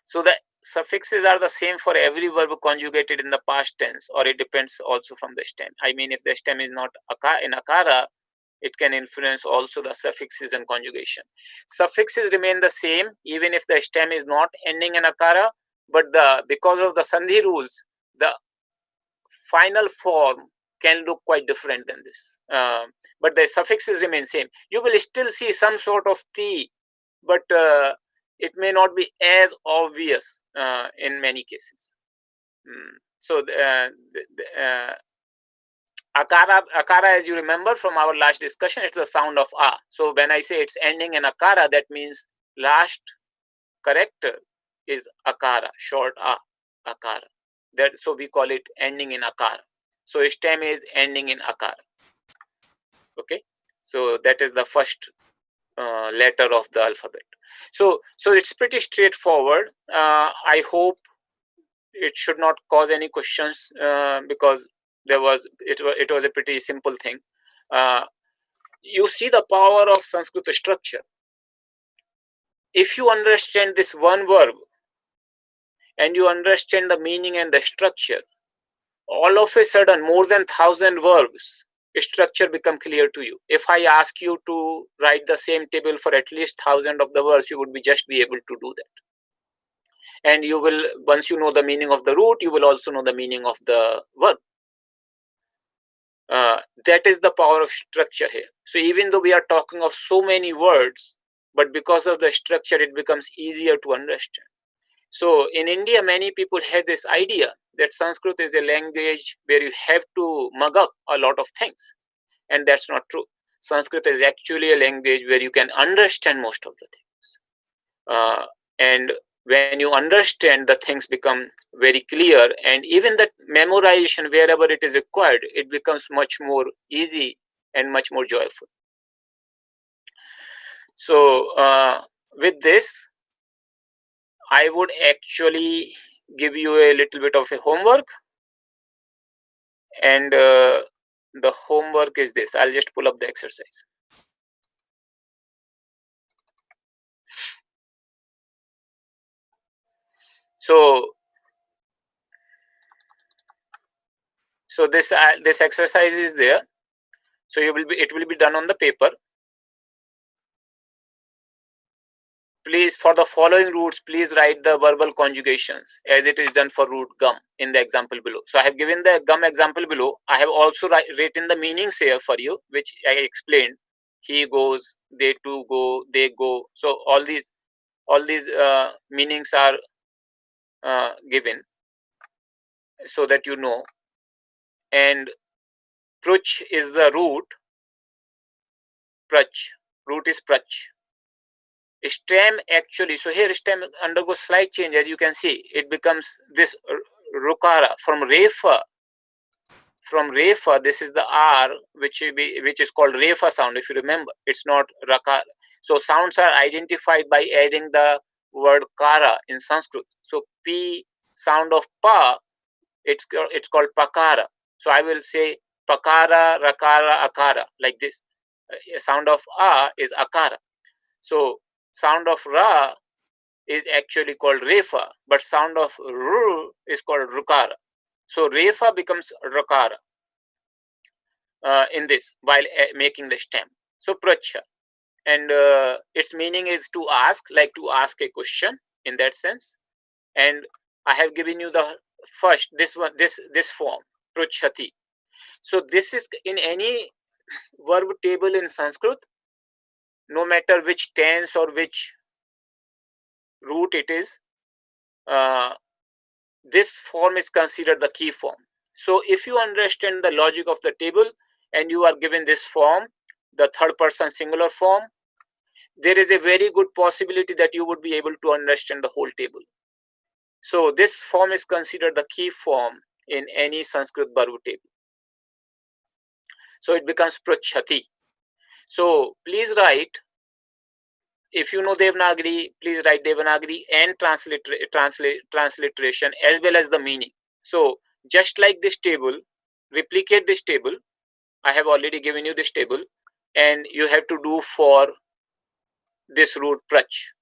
So the suffixes are the same for every verb conjugated in the past tense, or it depends also from the stem. I mean, if the stem is not in akara, it can influence also the suffixes and conjugation. Suffixes remain the same even if the stem is not ending in akara, but because of the sandhi rules, the final form can look quite different than this. But the suffixes remain same. You will still see some sort of ti, but it may not be as obvious in many cases. So akara, as you remember from our last discussion, it's the sound of a. So when I say it's ending in akara, that means last character is akara, short a, akara. So we call it ending in akara. So stem is ending in akara. Okay, so that is the first letter of the alphabet. So it's pretty straightforward. I hope it should not cause any questions because it was a pretty simple thing. You see the power of Sanskrit structure. If you understand this one verb and you understand the meaning and the structure, all of a sudden more than 1,000 verbs structure become clear to you. If I ask you to write the same table for at least 1,000 of the verbs, you would just be able to do that. And you will, once you know the meaning of the root, you will also know the meaning of the verb. That is the power of structure here. So even though we are talking of so many words, but because of the structure, it becomes easier to understand. So in India, many people have this idea that Sanskrit is a language where you have to mug up a lot of things. And that's not true. Sanskrit is actually a language where you can understand most of the things. And when you understand, the things become very clear. And even the memorization, wherever it is required, it becomes much more easy and much more joyful. So with this, I would actually give you a little bit of a homework. And the homework is this. I'll just pull up the exercise. So this exercise is there. So it will be done on the paper. Please, for the following roots, please write the verbal conjugations as it is done for root gum in the example below. So I have given the gum example below. I have also written the meanings here for you, which I explained. He goes, they too go, they go. So all these meanings are given so that you know. And pruch is the root. Prach. Root is prach. Stem actually, so here stem undergoes slight change. As you can see, it becomes this rukara from refa. from Refa, this is the R, which is called Refa sound. If you remember, it's not Rakara. So sounds are identified by adding the word Kara in Sanskrit. So P sound of Pa, it's called Pakara. So I will say Pakara, Rakara, Akara, like this. Sound of A is Akara. So sound of Ra is actually called Refa, but sound of Ru is called Rukara. So Refa becomes Rakara in this while making the stem. So Pracha. And its meaning is to ask, like to ask a question in that sense. And I have given you the first, this one, this form, Pruchhati. So this is in any verb table in Sanskrit, no matter which tense or which root it is, this form is considered the key form. So if you understand the logic of the table and you are given this form, the third person singular form, there is a very good possibility that you would be able to understand the whole table. So this form is considered the key form in any Sanskrit verb table. So it becomes Prachati. So please write, if you know Devanagari, please write Devanagari and transliteration as well as the meaning. So just like this table, replicate this table. I have already given you this table, and you have to do for this root Prach.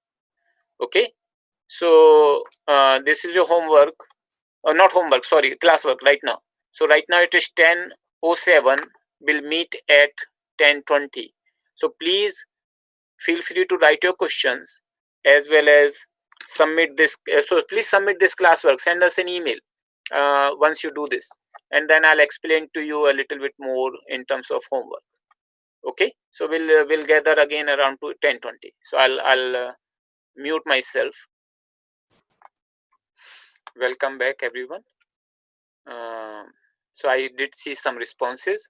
Okay. So this is your homework, or not homework, sorry, classwork right now. So right now it is 10:07. We'll meet at 10:20. So please feel free to write your questions as well as submit this. So please submit this classwork. Send us an email once you do this, and then I'll explain to you a little bit more in terms of homework. Okay. So we'll gather again around 10:20. So I'll mute myself. Welcome back, everyone. So I did see some responses.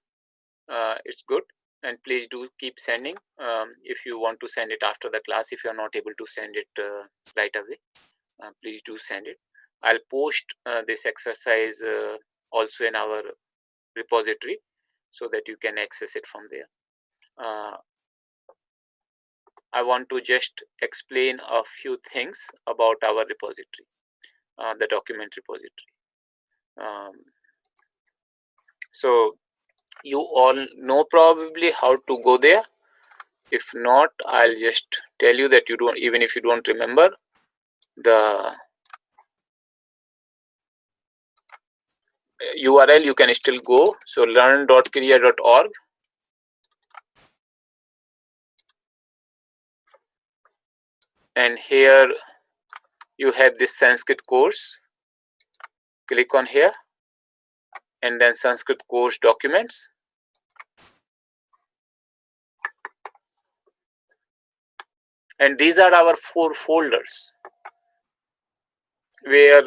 It's good, and please do keep sending. If you want to send it after the class, if you're not able to send it right away, please do send it. I'll post this exercise also in our repository so that you can access it from there. I want to just explain a few things about our repository, the document repository. So you all know probably how to go there. If not, I'll just tell you that you don't, even if you don't remember the URL, you can still go. So learn.kriya.org. And here you have this Sanskrit course. Click on here and then Sanskrit course documents. And these are our 4 folders where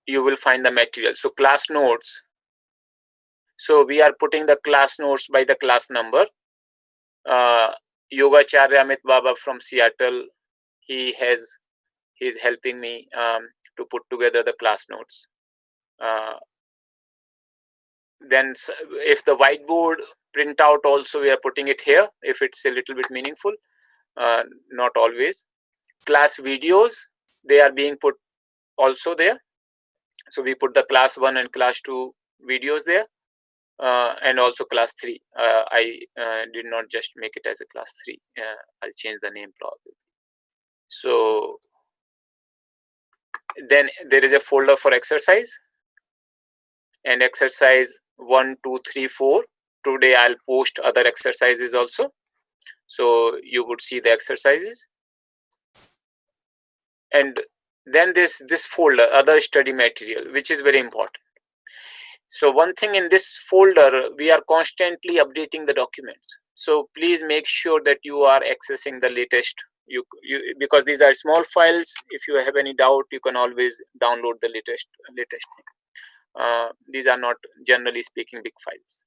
you will find the material. So class notes. So we are putting the class notes by the class number. Yogacharya Amit Baba from Seattle, he's helping me to put together the class notes. Then if the whiteboard printout also, we are putting it here if it's a little bit meaningful, not always. Class videos, they are being put also there. So we put the class 1 and class 2 videos there, and also class 3. I did not just make it as a class 3. I'll change the name probably. So then there is a folder for exercise, and exercise 1, 2, 3, 4. Today I'll post other exercises also, so you would see the exercises. And then this folder, other study material, which is very important. So one thing in this folder, we are constantly updating the documents. So please make sure that you are accessing the latest. Because these are small files. If you have any doubt, you can always download the latest thing. These are not, generally speaking, big files.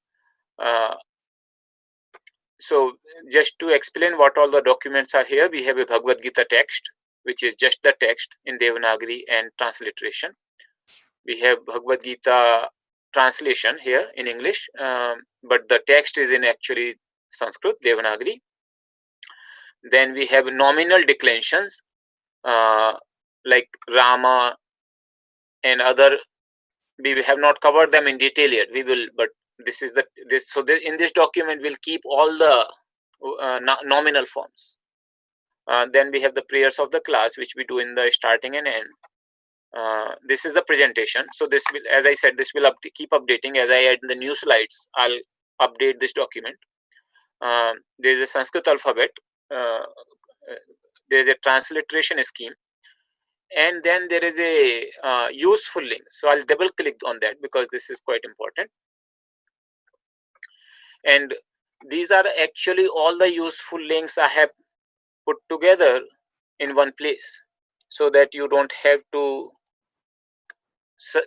So just to explain what all the documents are here, we have a Bhagavad Gita text, which is just the text in Devanagari and transliteration. We have Bhagavad Gita translation here in English, but the text is in actually Sanskrit, Devanagari. Then we have nominal declensions like Rama and other. We have not covered them in detail yet. We will, but this is in this document we'll keep all the nominal forms. Then we have the prayers of the class, which we do in the starting and end. This is the presentation. So this will, as I said, this will keep updating as I add the new slides. I'll update this document. There is a Sanskrit alphabet. There is a transliteration scheme, and then there is a useful link. So I'll double click on that because this is quite important. And these are actually all the useful links I have put together in one place, so that you don't have to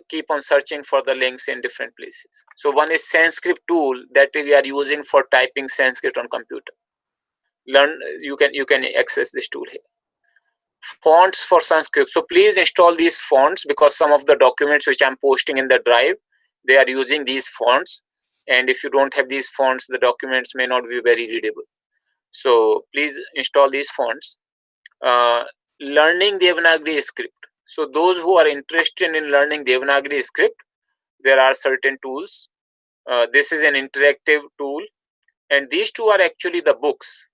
keep on searching for the links in different places. So one is Sanskrit tool that we are using for typing Sanskrit on computer. You can access this tool here. Fonts for Sanskrit. So please install these fonts, because some of the documents which I'm posting in the drive, they are using these fonts, and if you don't have these fonts, the documents may not be very readable. So please install these fonts. Learning Devanagari script. So those who are interested in learning Devanagari script, there are certain tools. This is an interactive tool, and these two are actually the books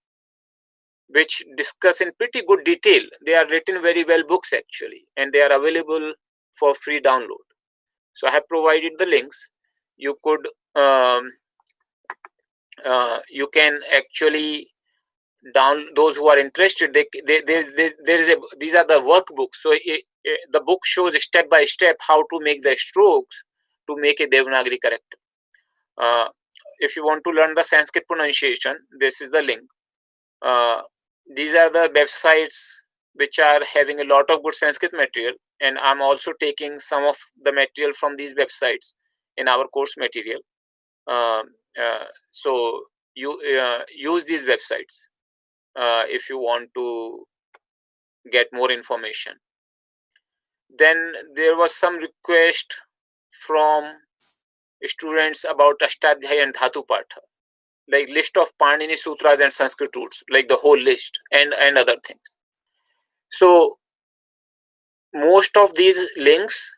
which discuss in pretty good detail. They are written very well books actually, and they are available for free download. So I have provided the links. You could you can actually those who are interested, these are the workbooks. So the book shows step by step how to make the strokes to make a Devanagari character. If you want to learn the Sanskrit pronunciation, this is the link. These are the websites which are having a lot of good Sanskrit material, and I'm also taking some of the material from these websites in our course material. So you use these websites if you want to get more information. Then there was some request from students about Ashtadhyay and Dhatu Patha, like list of Panini Sutras and Sanskrit roots, like the whole list, and other things. So most of these links,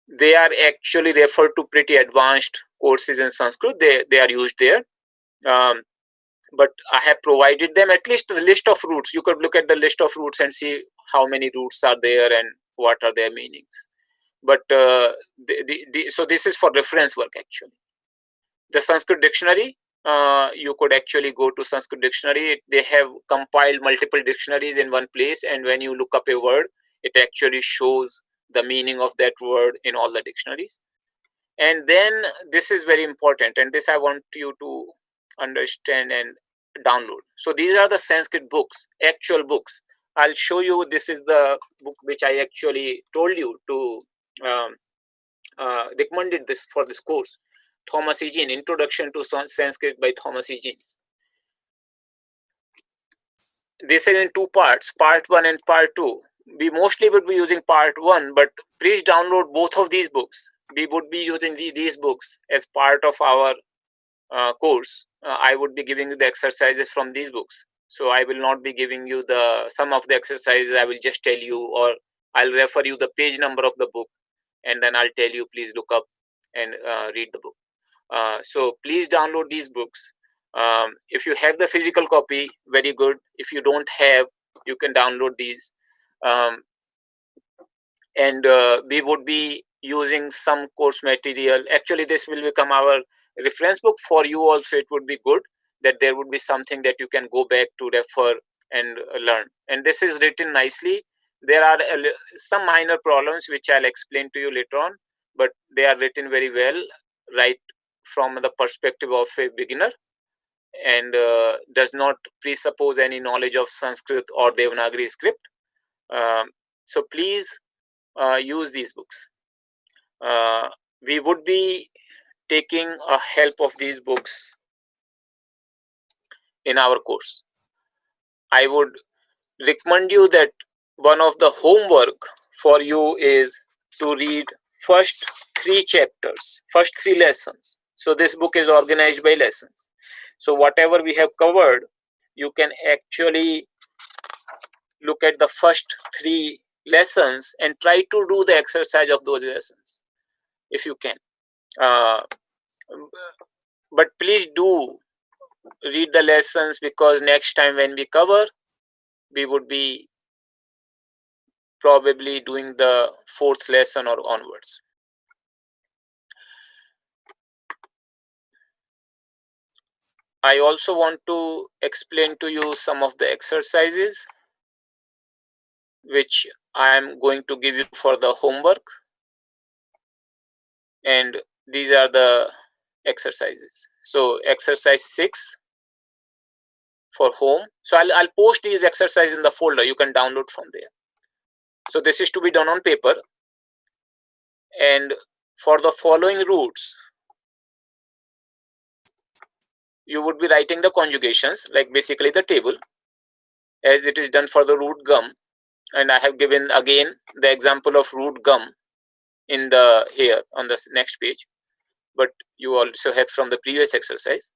they are actually referred to pretty advanced courses in Sanskrit. They are used there. But I have provided them at least the list of roots. You could look at the list of roots and see how many roots are there and what are their meanings. But so this is for reference work actually. The Sanskrit dictionary, you could actually go to Sanskrit dictionary. They have compiled multiple dictionaries in one place, and when you look up a word, it actually shows the meaning of that word in all the dictionaries. And then this is very important, and this I want you to understand and download. So these are the Sanskrit books, actual books. I'll show you. This is the book which I actually told you to recommended this for this course. Thomas Egenes, Introduction to Sanskrit by Thomas Egenes. This is in two parts, part 1 and part 2. We mostly would be using part 1, but please download both of these books. We would be using these books as part of our course. I would be giving you the exercises from these books. So I will not be giving you some of the exercises. I will just tell you, or I'll refer you the page number of the book, and then I'll tell you, please look up and read the book. So please download these books. If you have the physical copy, very good. If you don't have, you can download these. And we would be using some course material. Actually, this will become our reference book for you also. It would be good that there would be something that you can go back to refer and learn. And this is written nicely. There are some minor problems which I'll explain to you later on, but they are written very well, right from the perspective of a beginner, and does not presuppose any knowledge of Sanskrit or Devanagari script. So please use these books. We would be taking a help of these books in our course. I would recommend you that one of the homework for you is to read first 3 chapters, first 3 lessons. So this book is organized by lessons. So whatever we have covered, you can actually look at the first 3 lessons and try to do the exercise of those lessons if you can. But please do read the lessons, because next time when we cover, we would be probably doing the 4th lesson or onwards. I also want to explain to you some of the exercises which I am going to give you for the homework, and these are the exercises. So exercise 6 for home. So I'll post these exercises in the folder. You can download from there. So this is to be done on paper. And for the following roots, you would be writing the conjugations, like basically the table, as it is done for the root gum. And I have given again the example of root gum in the here on the next page, but you also have from the previous exercise.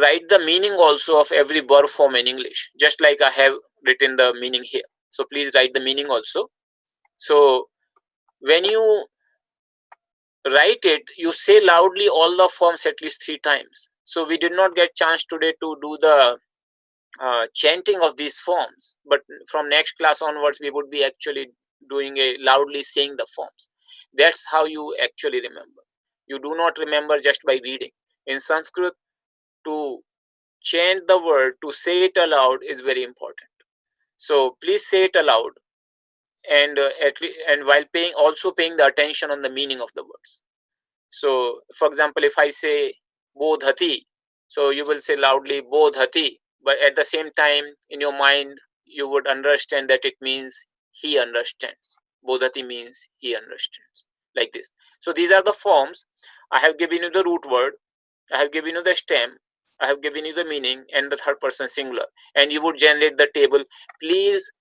Write the meaning also of every verb form in English, just like I have written the meaning here. So please write the meaning also. So when you write it, you say loudly all the forms at least 3 times. So we did not get chance today to do the chanting of these forms, but from next class onwards we would be actually doing a loudly saying the forms. That's how you actually remember. You do not remember just by reading. In Sanskrit, to chant the word, to say it aloud is very important. So please say it aloud, and and while also paying the attention on the meaning of the words. So for example, if I say bodhati, so you will say loudly bodhati, but at the same time in your mind you would understand that it means he understands. Bodhati means he understands, like this. So these are the forms. I have given you the root word, I have given you the stem, I have given you the meaning and the third person singular, and you would generate the table. Please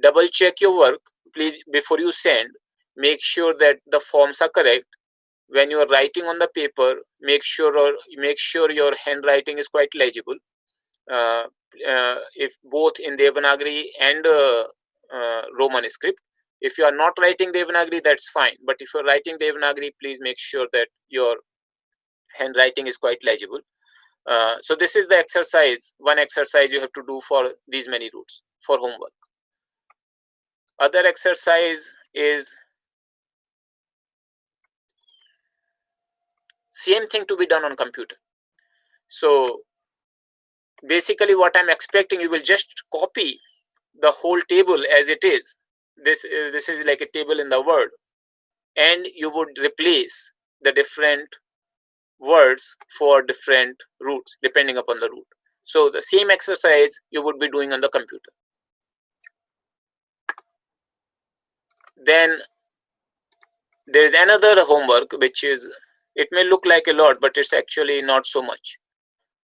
double check your work. Please, before you send, make sure that the forms are correct. When you are writing on the paper, make sure your handwriting is quite legible. If both in Devanagari and Roman script. If you are not writing Devanagari, that's fine. But if you're writing Devanagari, please make sure that your handwriting is quite legible. So this is the exercise, one exercise you have to do for these many roots for homework. Other exercise is same thing to be done on computer. So basically what I'm expecting, you will just copy the whole table as it is. This is like a table in the Word, and you would replace the different words for different roots depending upon the root. So the same exercise you would be doing on the computer. Then there is another homework, which is, it may look like a lot, but it's actually not so much.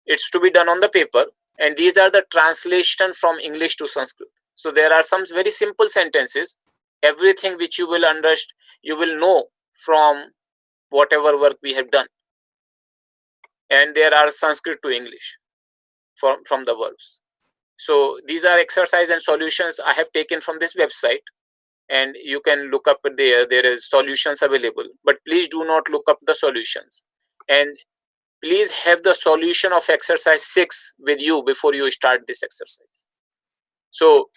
It's to be done on the paper, and these are the translation from English to Sanskrit. So there are some very simple sentences. Everything which you will understand, you will know from whatever work we have done. And there are Sanskrit to English from the verbs. So these are exercise and solutions I have taken from this website, and you can look up there. There is solutions available, but please do not look up the solutions. And please have the solution of exercise 6 with you before you start this exercise. So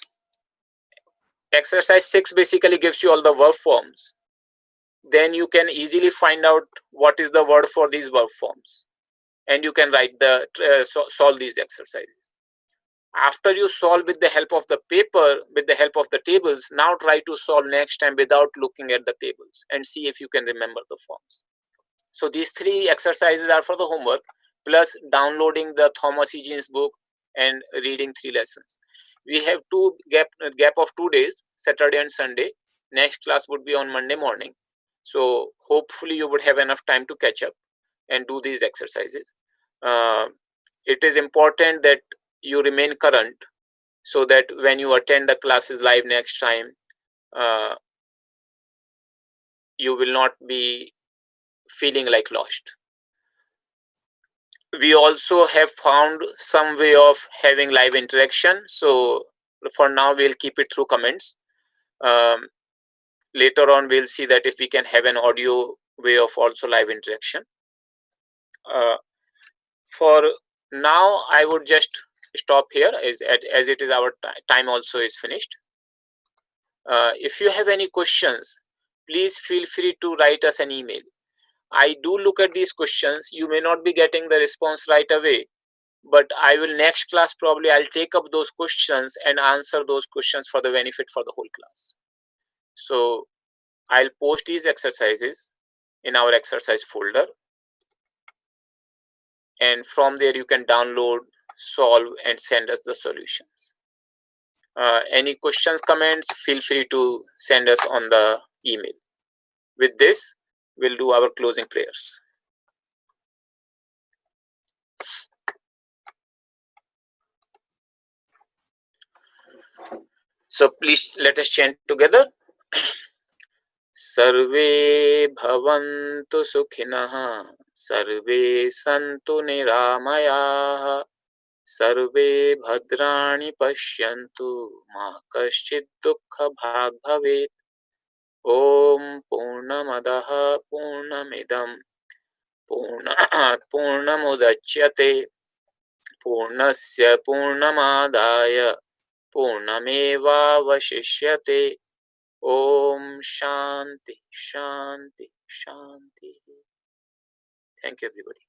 exercise 6 basically gives you all the verb forms. Then you can easily find out what is the word for these verb forms, and you can write solve these exercises. After you solve with the help of the paper, with the help of the tables, now try to solve next time without looking at the tables and see if you can remember the forms. So these 3 exercises are for the homework, plus downloading the Thomas Egenes book and reading 3 lessons. We have gap of 2 days, Saturday and Sunday. Next class would be on Monday morning. So hopefully you would have enough time to catch up and do these exercises. It is important that you remain current, so that when you attend the classes live next time, you will not be feeling like lost. We also have found some way of having live interaction. So for now, we'll keep it through comments. Later on, we'll see that if we can have an audio way of also live interaction. For now, I would just stop here as it is our time also is finished. If you have any questions, please feel free to write us an email. I do look at these questions. You may not be getting the response right away, but I will next class probably I'll take up those questions and answer those questions for the benefit for the whole class. So I'll post these exercises in our exercise folder, and from there you can download, solve, and send us the solutions. Any questions, comments, feel free to send us on the email. With this, we'll do our closing prayers. So please let us chant together. Sarve bhavantu sukhinah, sarve santu niramaya, sarve bhadrani pashyantu, ma kaschid dukkha bhag bhavet. Om Purnamadaha Purnamidam Purnat Purnamudachyate Purnasya Purnamadaya Purnameva Vashishyate. Om Shanti Shanti Shanti. Thank you, everybody.